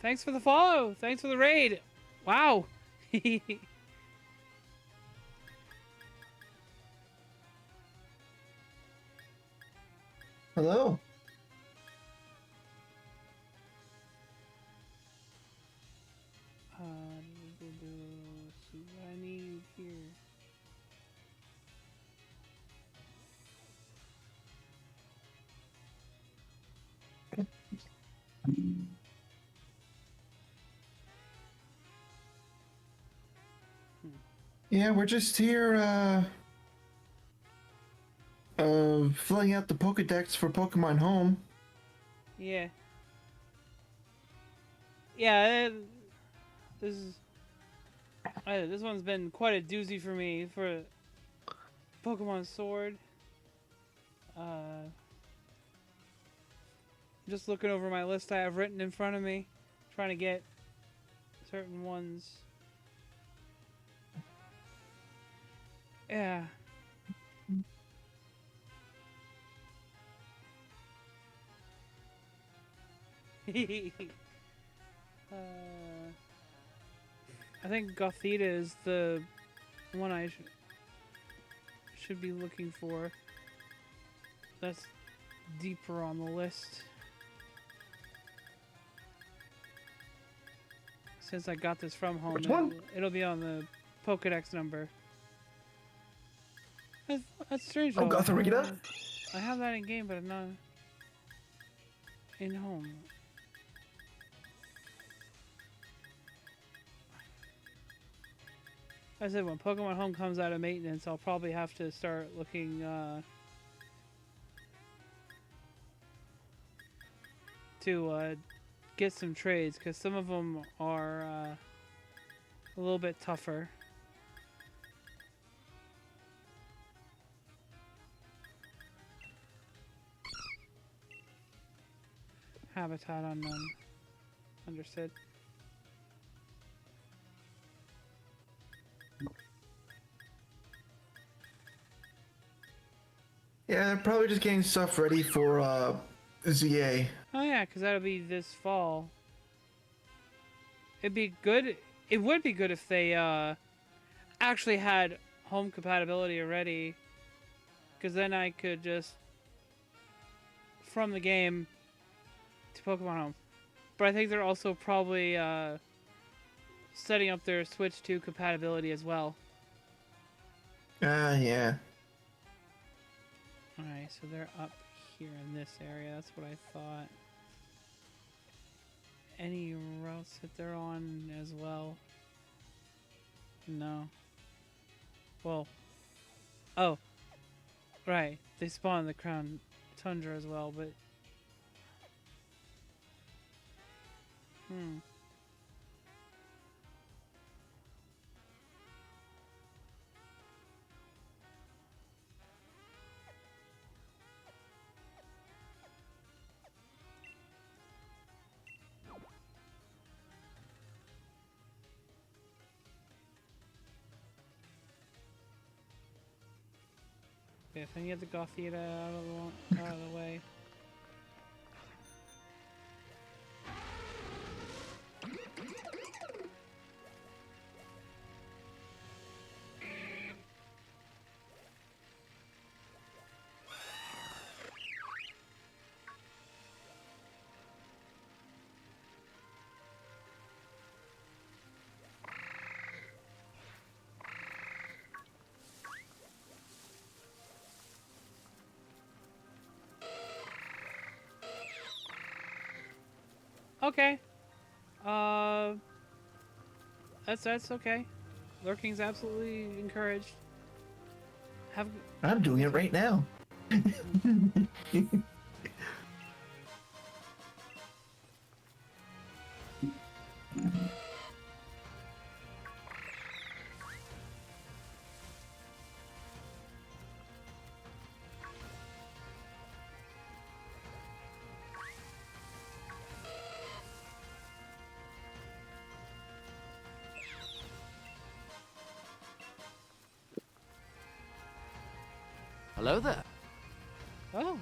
Thanks for the follow. Thanks for the raid. Wow. Hello. See what I need here. Yeah, we're just here, filling out the Pokedex for Pokemon Home. Yeah. Yeah, this is... this one's been quite a doozy for me for Pokemon Sword. Just looking over my list I have written in front of me, trying to get certain ones. Yeah. I think Gothita is the one I should be looking for. That's deeper on the list. Since I got this from home, Which one? it'll be on the Pokedex number. That's strange. Oh, though. Gothorita? I have that in game, but I'm not in home. I said when Pokemon Home comes out of maintenance, I'll probably have to start looking to get some trades, because some of them are a little bit tougher. Habitat unknown. Understood. Yeah, they're probably just getting stuff ready for, ZA. Oh yeah, because that'll be this fall. It'd be good. It would be good if they actually had home compatibility already, because then I could just from the game to Pokemon Home. But I think they're also probably setting up their Switch 2 compatibility as well. Yeah. Alright, so they're up here in this area. That's what I thought. Any routes that they're on as well? No. Well. Oh. Right. They spawn in the Crown Tundra as well, but... Okay, if I can get the Gothita out of the way. Okay. That's okay. Lurking's absolutely encouraged. I'm doing it right now. Hello there. Oh.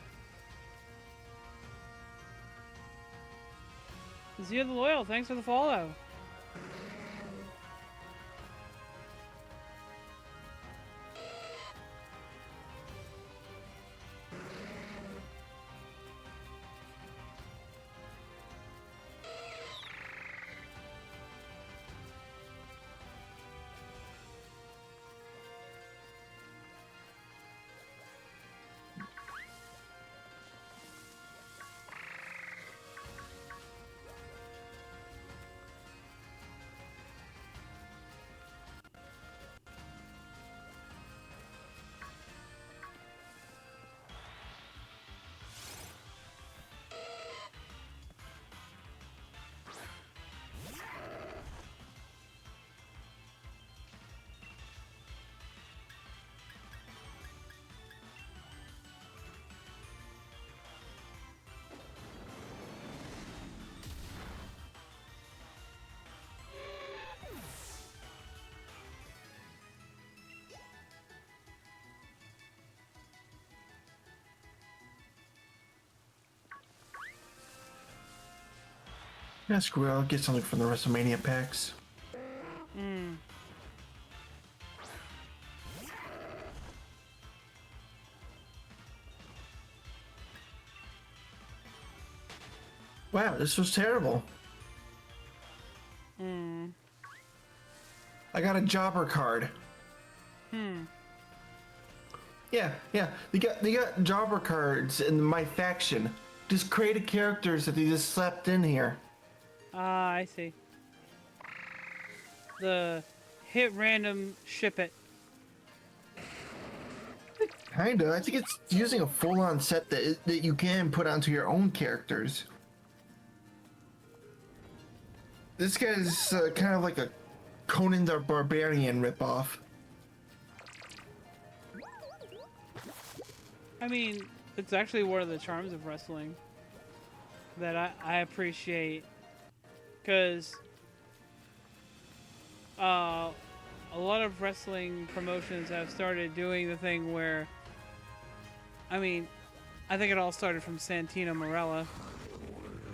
Zia the Loyal, thanks for the follow. Yeah, screw it. I'll get something from the WrestleMania packs. Wow, this was terrible. I got a jobber card. Yeah. They got jobber cards in my faction. Just created characters that they just slapped in here. Ah, I see. The hit random ship it. Kinda. I think it's using a full-on set that you can put onto your own characters. This guy's kind of like a Conan the Barbarian ripoff. I mean, it's actually one of the charms of wrestling that I appreciate, because a lot of wrestling promotions have started doing the thing where, I mean, I think it all started from Santino Marella.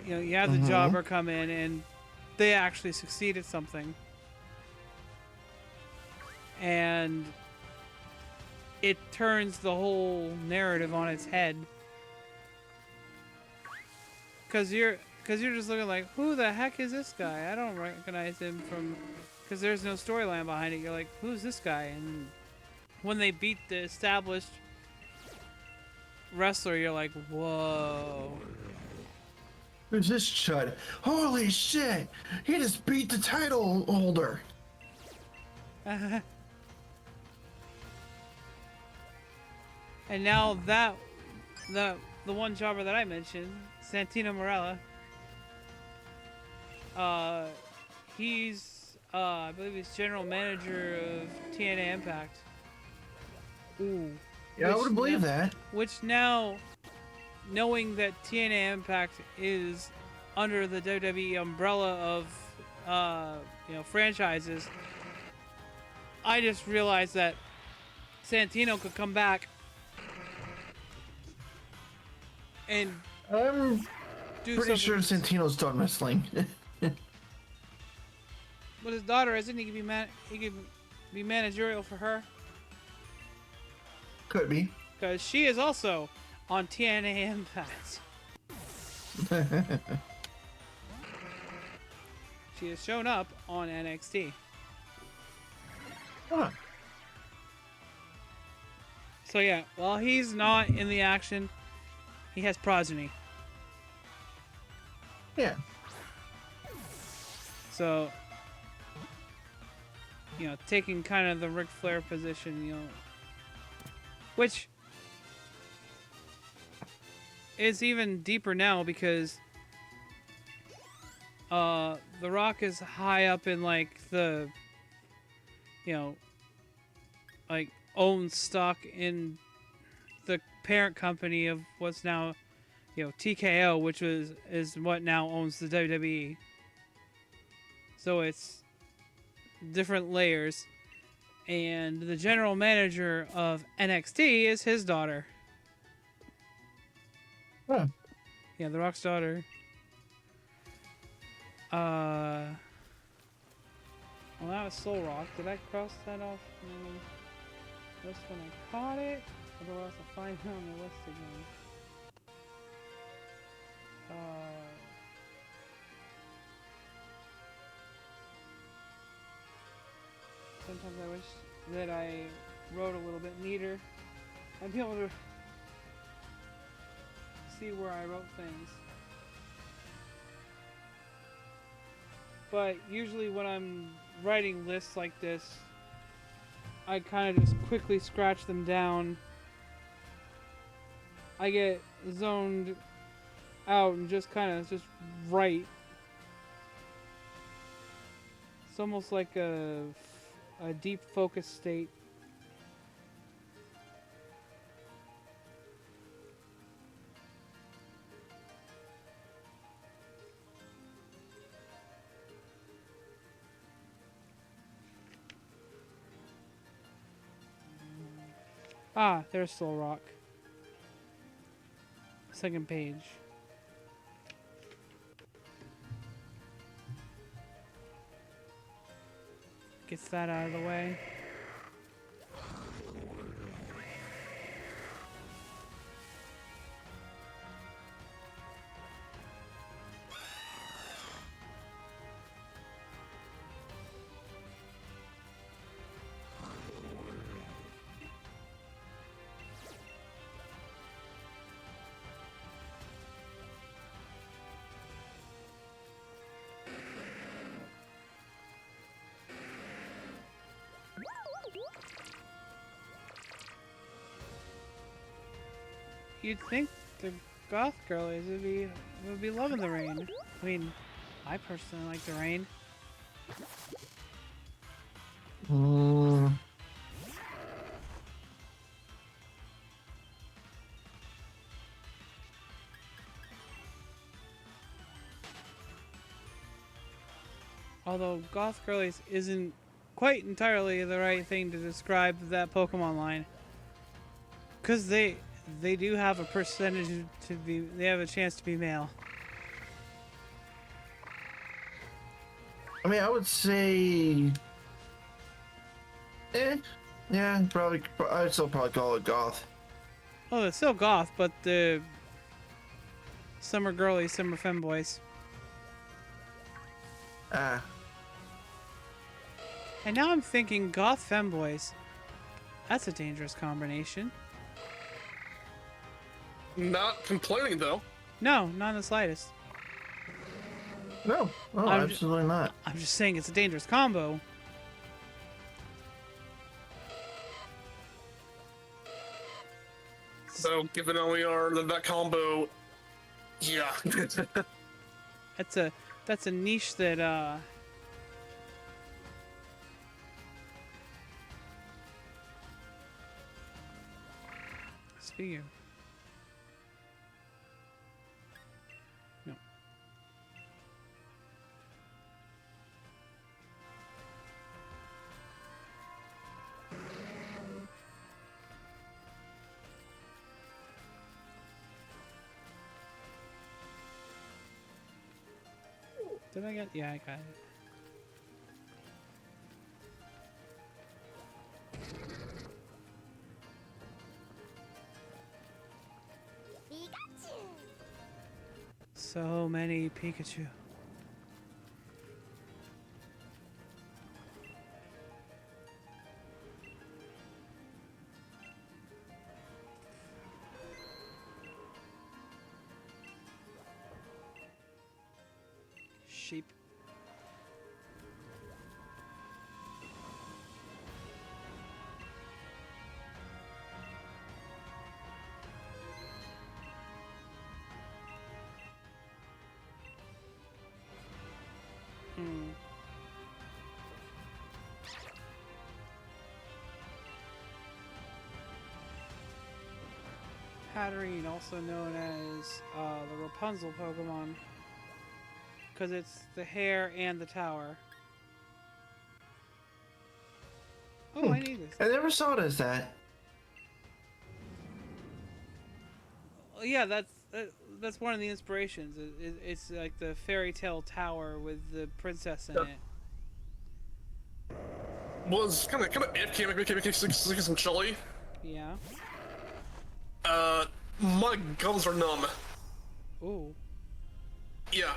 You know, you have the jobber come in and they actually succeed at something. And it turns the whole narrative on its head. Cause you're just looking like, who the heck is this guy? I don't recognize him from, because there's no storyline behind it. You're like, who's this guy? And when they beat the established wrestler, you're like, whoa. Who's this chud? Holy shit! He just beat the title holder. And now that the one jobber that I mentioned, Santino Marella, he's I believe he's general manager of TNA Impact. Ooh. Yeah, I would believe that. Which now, knowing that TNA Impact is under the WWE umbrella of franchises, I just realized that Santino could come back and I'm do pretty sure something Santino's done wrestling. with his daughter, isn't he? He could be managerial for her, Could be. because she is also on TNA Impact. She has shown up on NXT. Huh. So yeah, while he's not in the action, he has progeny. Yeah. So, taking kind of the Ric Flair position, which is even deeper now because The Rock is high up in like the, like owns stock in the parent company of what's now, TKO, which is what now owns the WWE. So it's different layers, and the general manager of NXT is his daughter. Huh. Yeah, The Rock's daughter. Well, that was Soul Rock. Did I cross that off? No. This one I caught it. Otherwise, I'll find it on the list again. Sometimes I wish that I wrote a little bit neater. I'd be able to see where I wrote things. But usually when I'm writing lists like this, I kind of just quickly scratch them down. I get zoned out and just kind of just write. It's almost like a deep focus state. Ah, there's Soul Rock. Second page. Gets that out of the way. You'd think the goth girlies would be loving the rain. I mean, I personally like the rain. Although goth girlies isn't quite entirely the right thing to describe that Pokemon line, because they do have a percentage to be, they have a chance to be male. I mean, I would say, yeah, probably. I'd still probably call it goth. Oh, it's still goth, but the some are girlies, some are femboys. Ah, And now I'm thinking goth femboys. That's a dangerous combination. Not complaining though. No, not in the slightest. no, absolutely not. I'm just saying it's a dangerous combo. So given how we are, that combo, yeah. That's a niche that speaking of, no. Did I get? Yeah, I got it. So many Pikachu. Sheep. Hatterene, also known as the Rapunzel Pokemon, because it's the hair and the tower. Oh, I need this. I never saw it as that. Yeah, that's that's one of the inspirations. It's like the fairy tale tower with the princess in Yeah. it. Was kind of making some chili. Yeah. My gums are numb. Ooh. Yeah.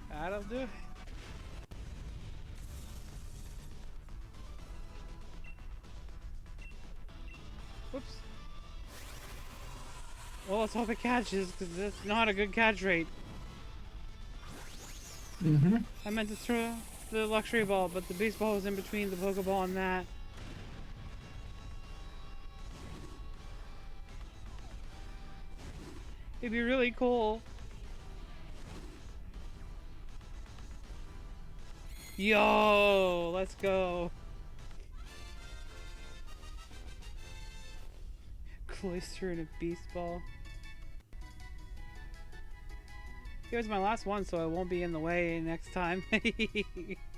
That'll do it. Whoops. Well, let's hope it catches, because that's not a good catch rate. Mm-hmm. I meant to throw the luxury ball, but the beast ball was in between the Pokeball and that. It'd be really cool. Yo, let's go. Cloister and a beast ball. Here's my last one, so I won't be in the way next time. Pikachu!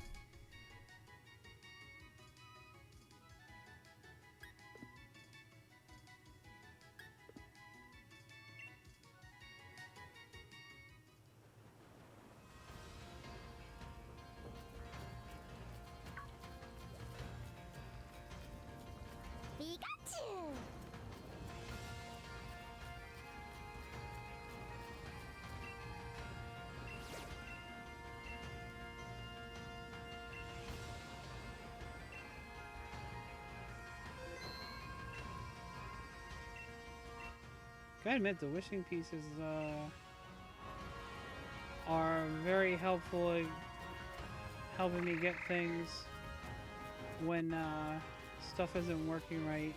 Gotta admit, the wishing pieces are very helpful at helping me get things when stuff isn't working right.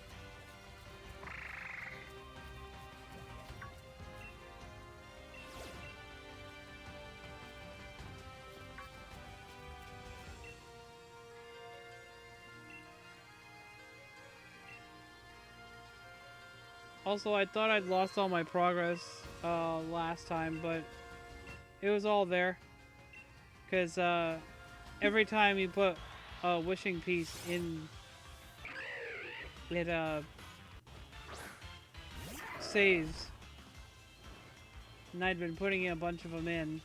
Also, I thought I'd lost all my progress last time, but it was all there. Because every time you put a wishing piece in, it saves. And I'd been putting a bunch of them in.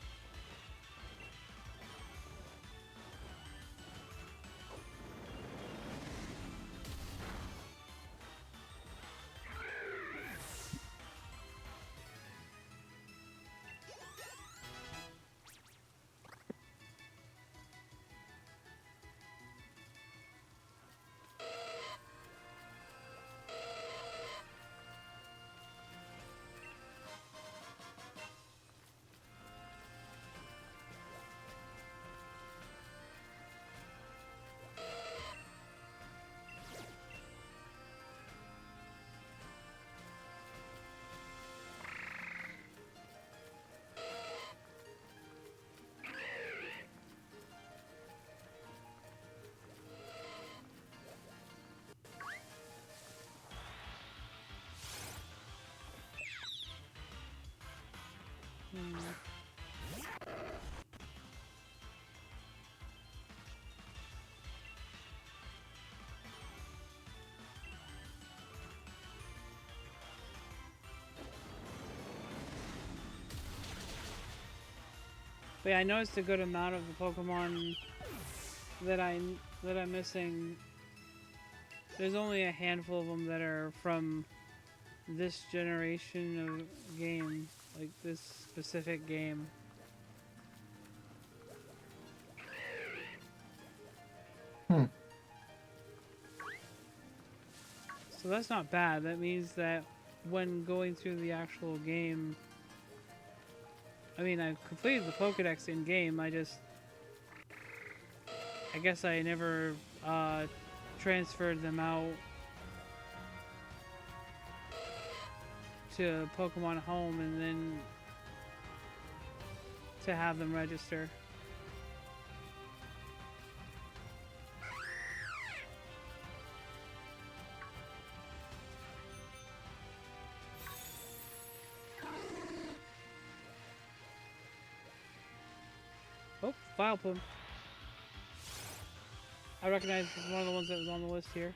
But yeah, I noticed a good amount of the Pokemon that I'm missing. There's only a handful of them that are from this generation of game, like this specific game. So that's not bad. That means that when going through the actual game, I mean, I've completed the Pokedex in game. I guess I never transferred them out to Pokemon Home and then to have them register. Oh, Vileplume. I recognize this is one of the ones that was on the list here.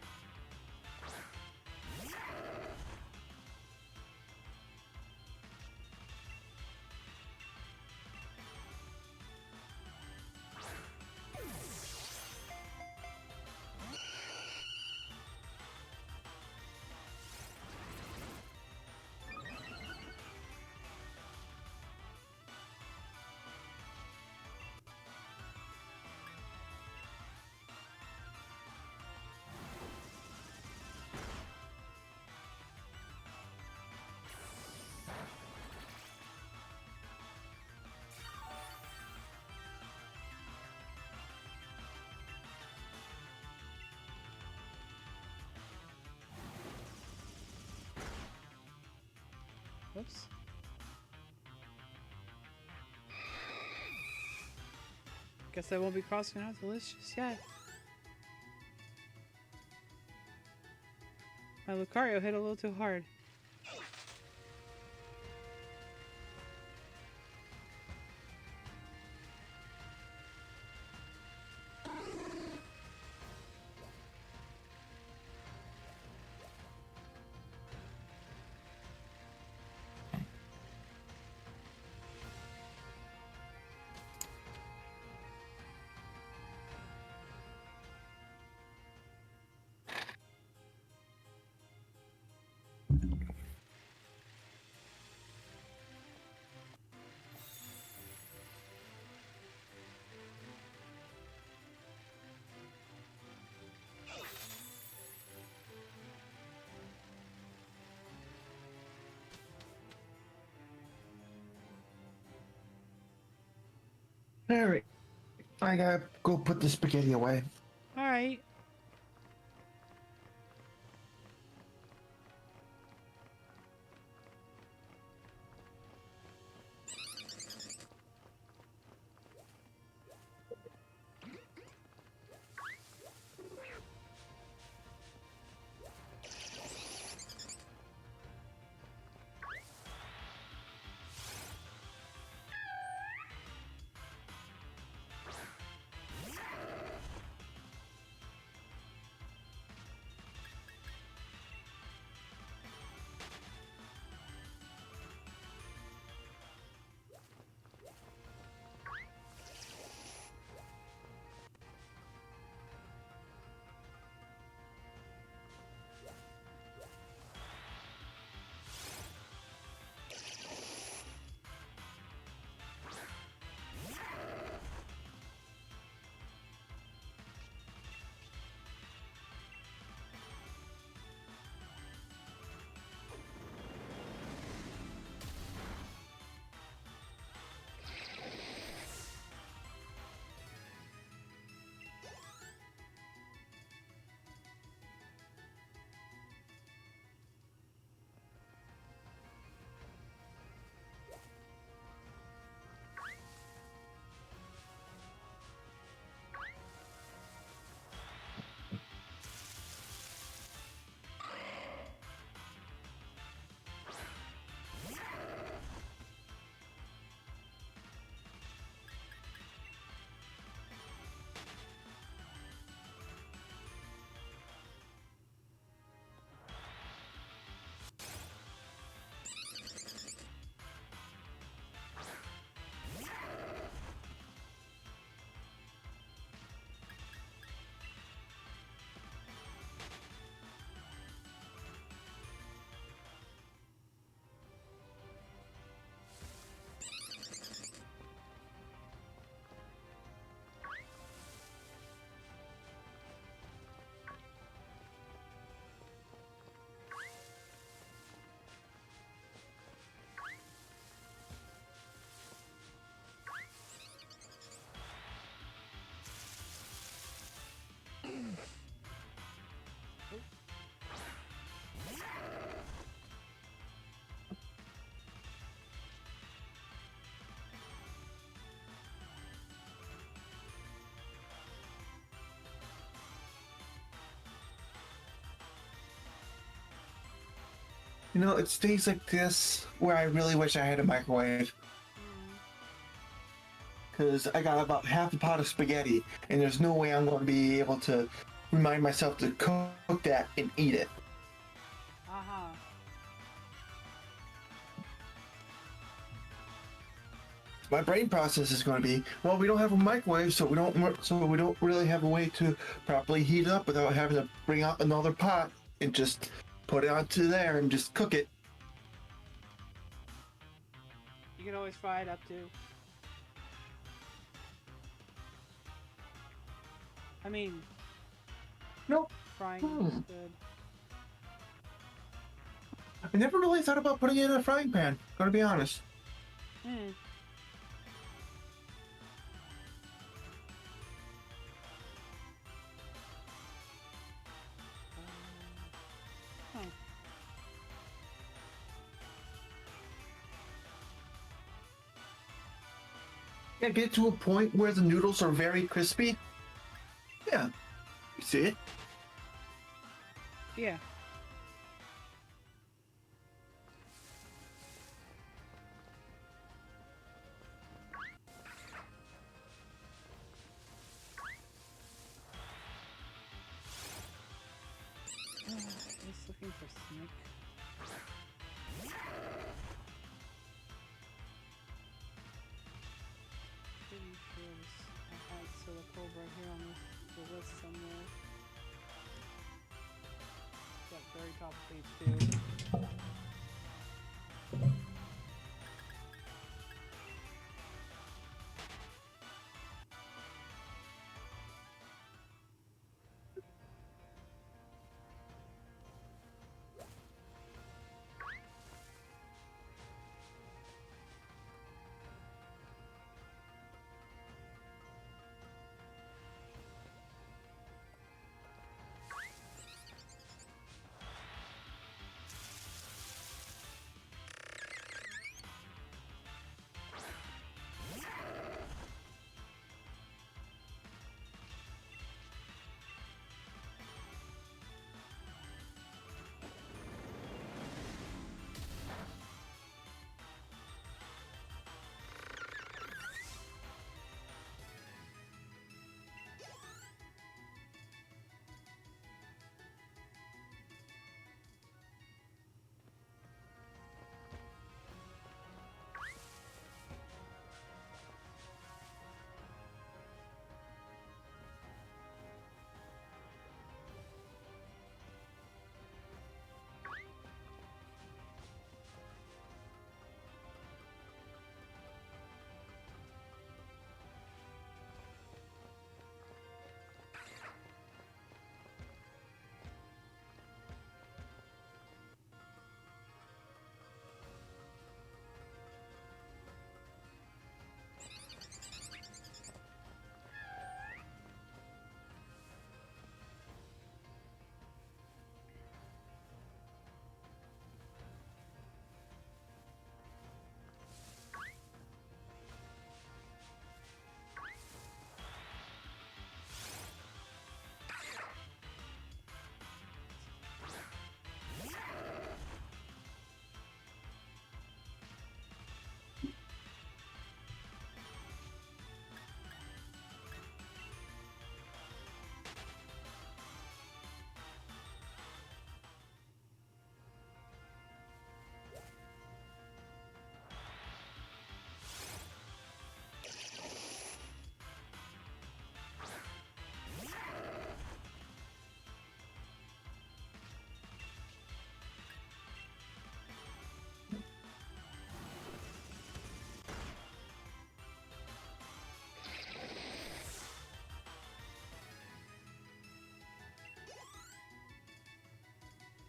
Oops. Guess I won't be crossing out the list just yet. My Lucario hit a little too hard. Alright. I gotta go put the spaghetti away. Alright. You know, it's days like this where I really wish I had a microwave. Because I got about half a pot of spaghetti, and there's no way I'm going to be able to remind myself to cook that and eat it. Uh-huh. My brain process is going to be, well, we don't have a microwave, so we don't really have a way to properly heat it up without having to bring out another pot and just put it onto there and just cook it. You can always fry it up too. I mean, Nope. frying is good. I never really thought about putting it in a frying pan, gotta be honest. Hmm. Huh. Yeah, get to a point where the noodles are very crispy. Yeah, you see it? Yeah. Just looking for snake. Pretty sure I had Silicobra here on the list somewhere. Got very top of page 2.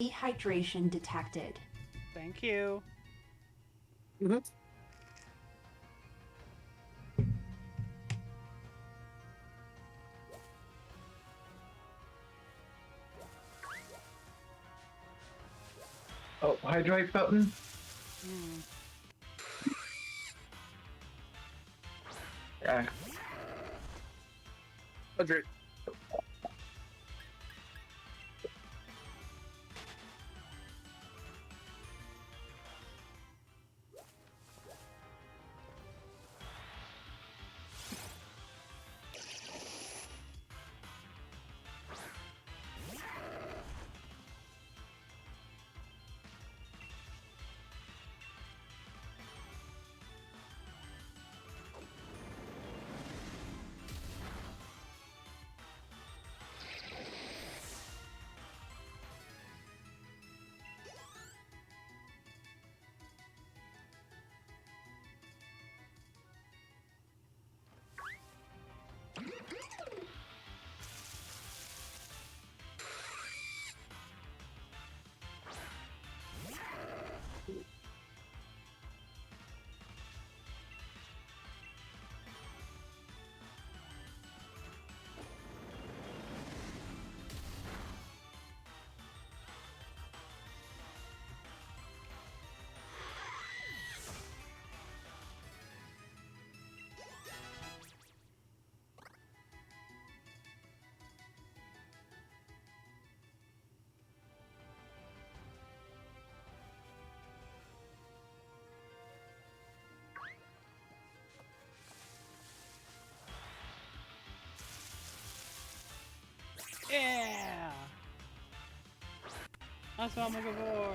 Dehydration detected. Thank you. Mm-hmm. Oh, hydrate button? Hmm. Yeah. Agreed. That's what I'm looking for.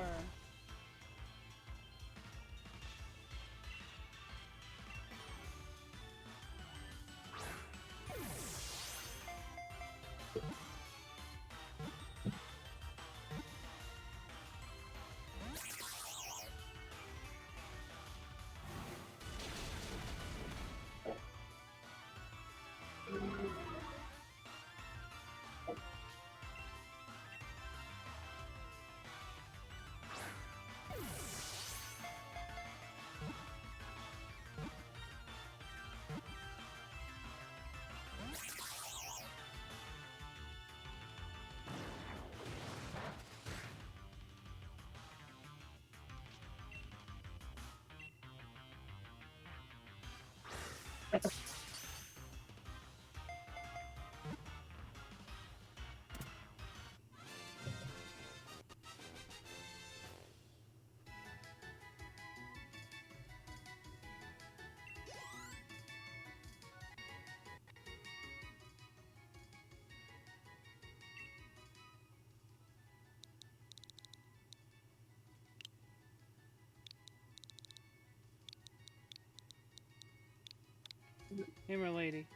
Him or lady.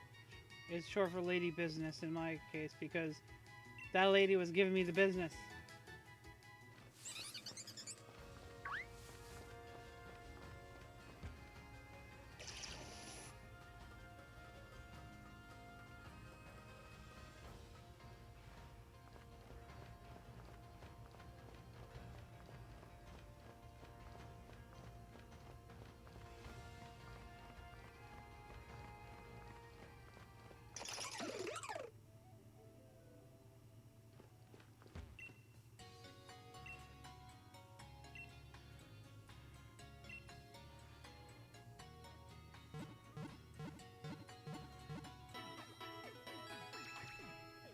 It's short for lady business in my case because that lady was giving me the business.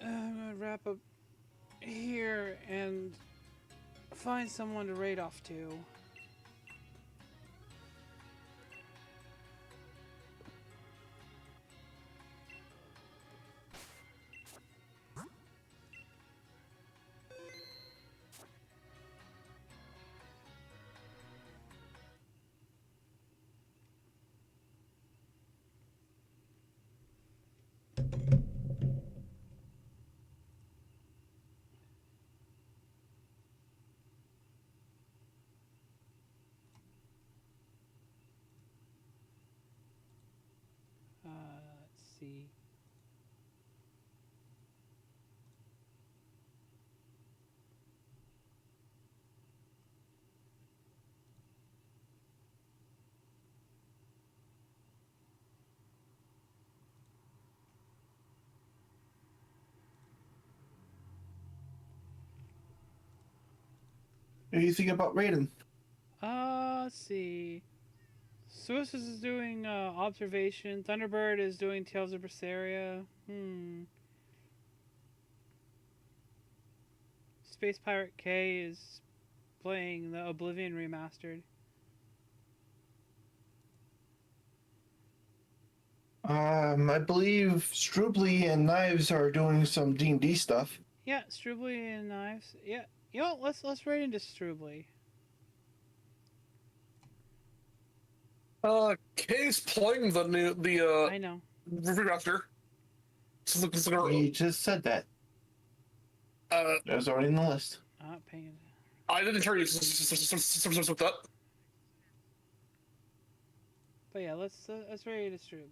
I'm gonna wrap up here and find someone to raid off to. Let's see. What do you think about Raiden? Let's see. Swiss is doing observation. Thunderbird is doing Tales of Berseria. Space Pirate K is playing the Oblivion remastered. I believe Strubly and Knives are doing some D&D stuff. Yeah, Strubly and Knives. Yeah, you know, let's raid into Strubly. Kay's playing the I know. remaster. He just said that. That was already in the list. I'm not paying it. I didn't hear you with that. But yeah, let's raid into Strubly.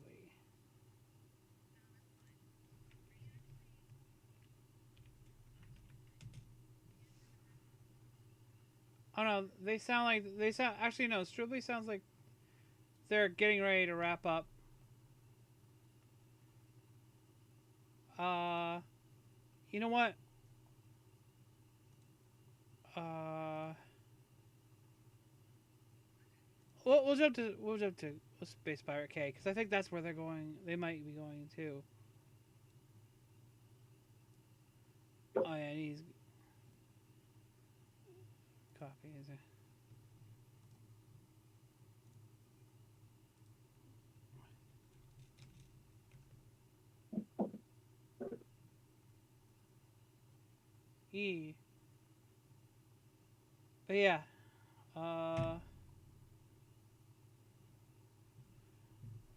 Oh no, they sound actually no, Strubly sounds like they're getting ready to wrap up. You know what? We'll jump to Space Pirate K because I think that's where they're going. They might be going too. Oh yeah, he's copy is it? E. But yeah. Uh,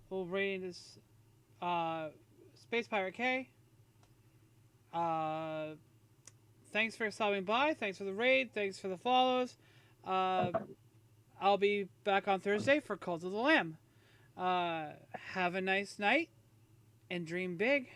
we'll raid this Space Pirate K. Thanks for stopping by. Thanks for the raid. Thanks for the follows. I'll be back on Thursday for Cult of the Lamb. Have a nice night and dream big.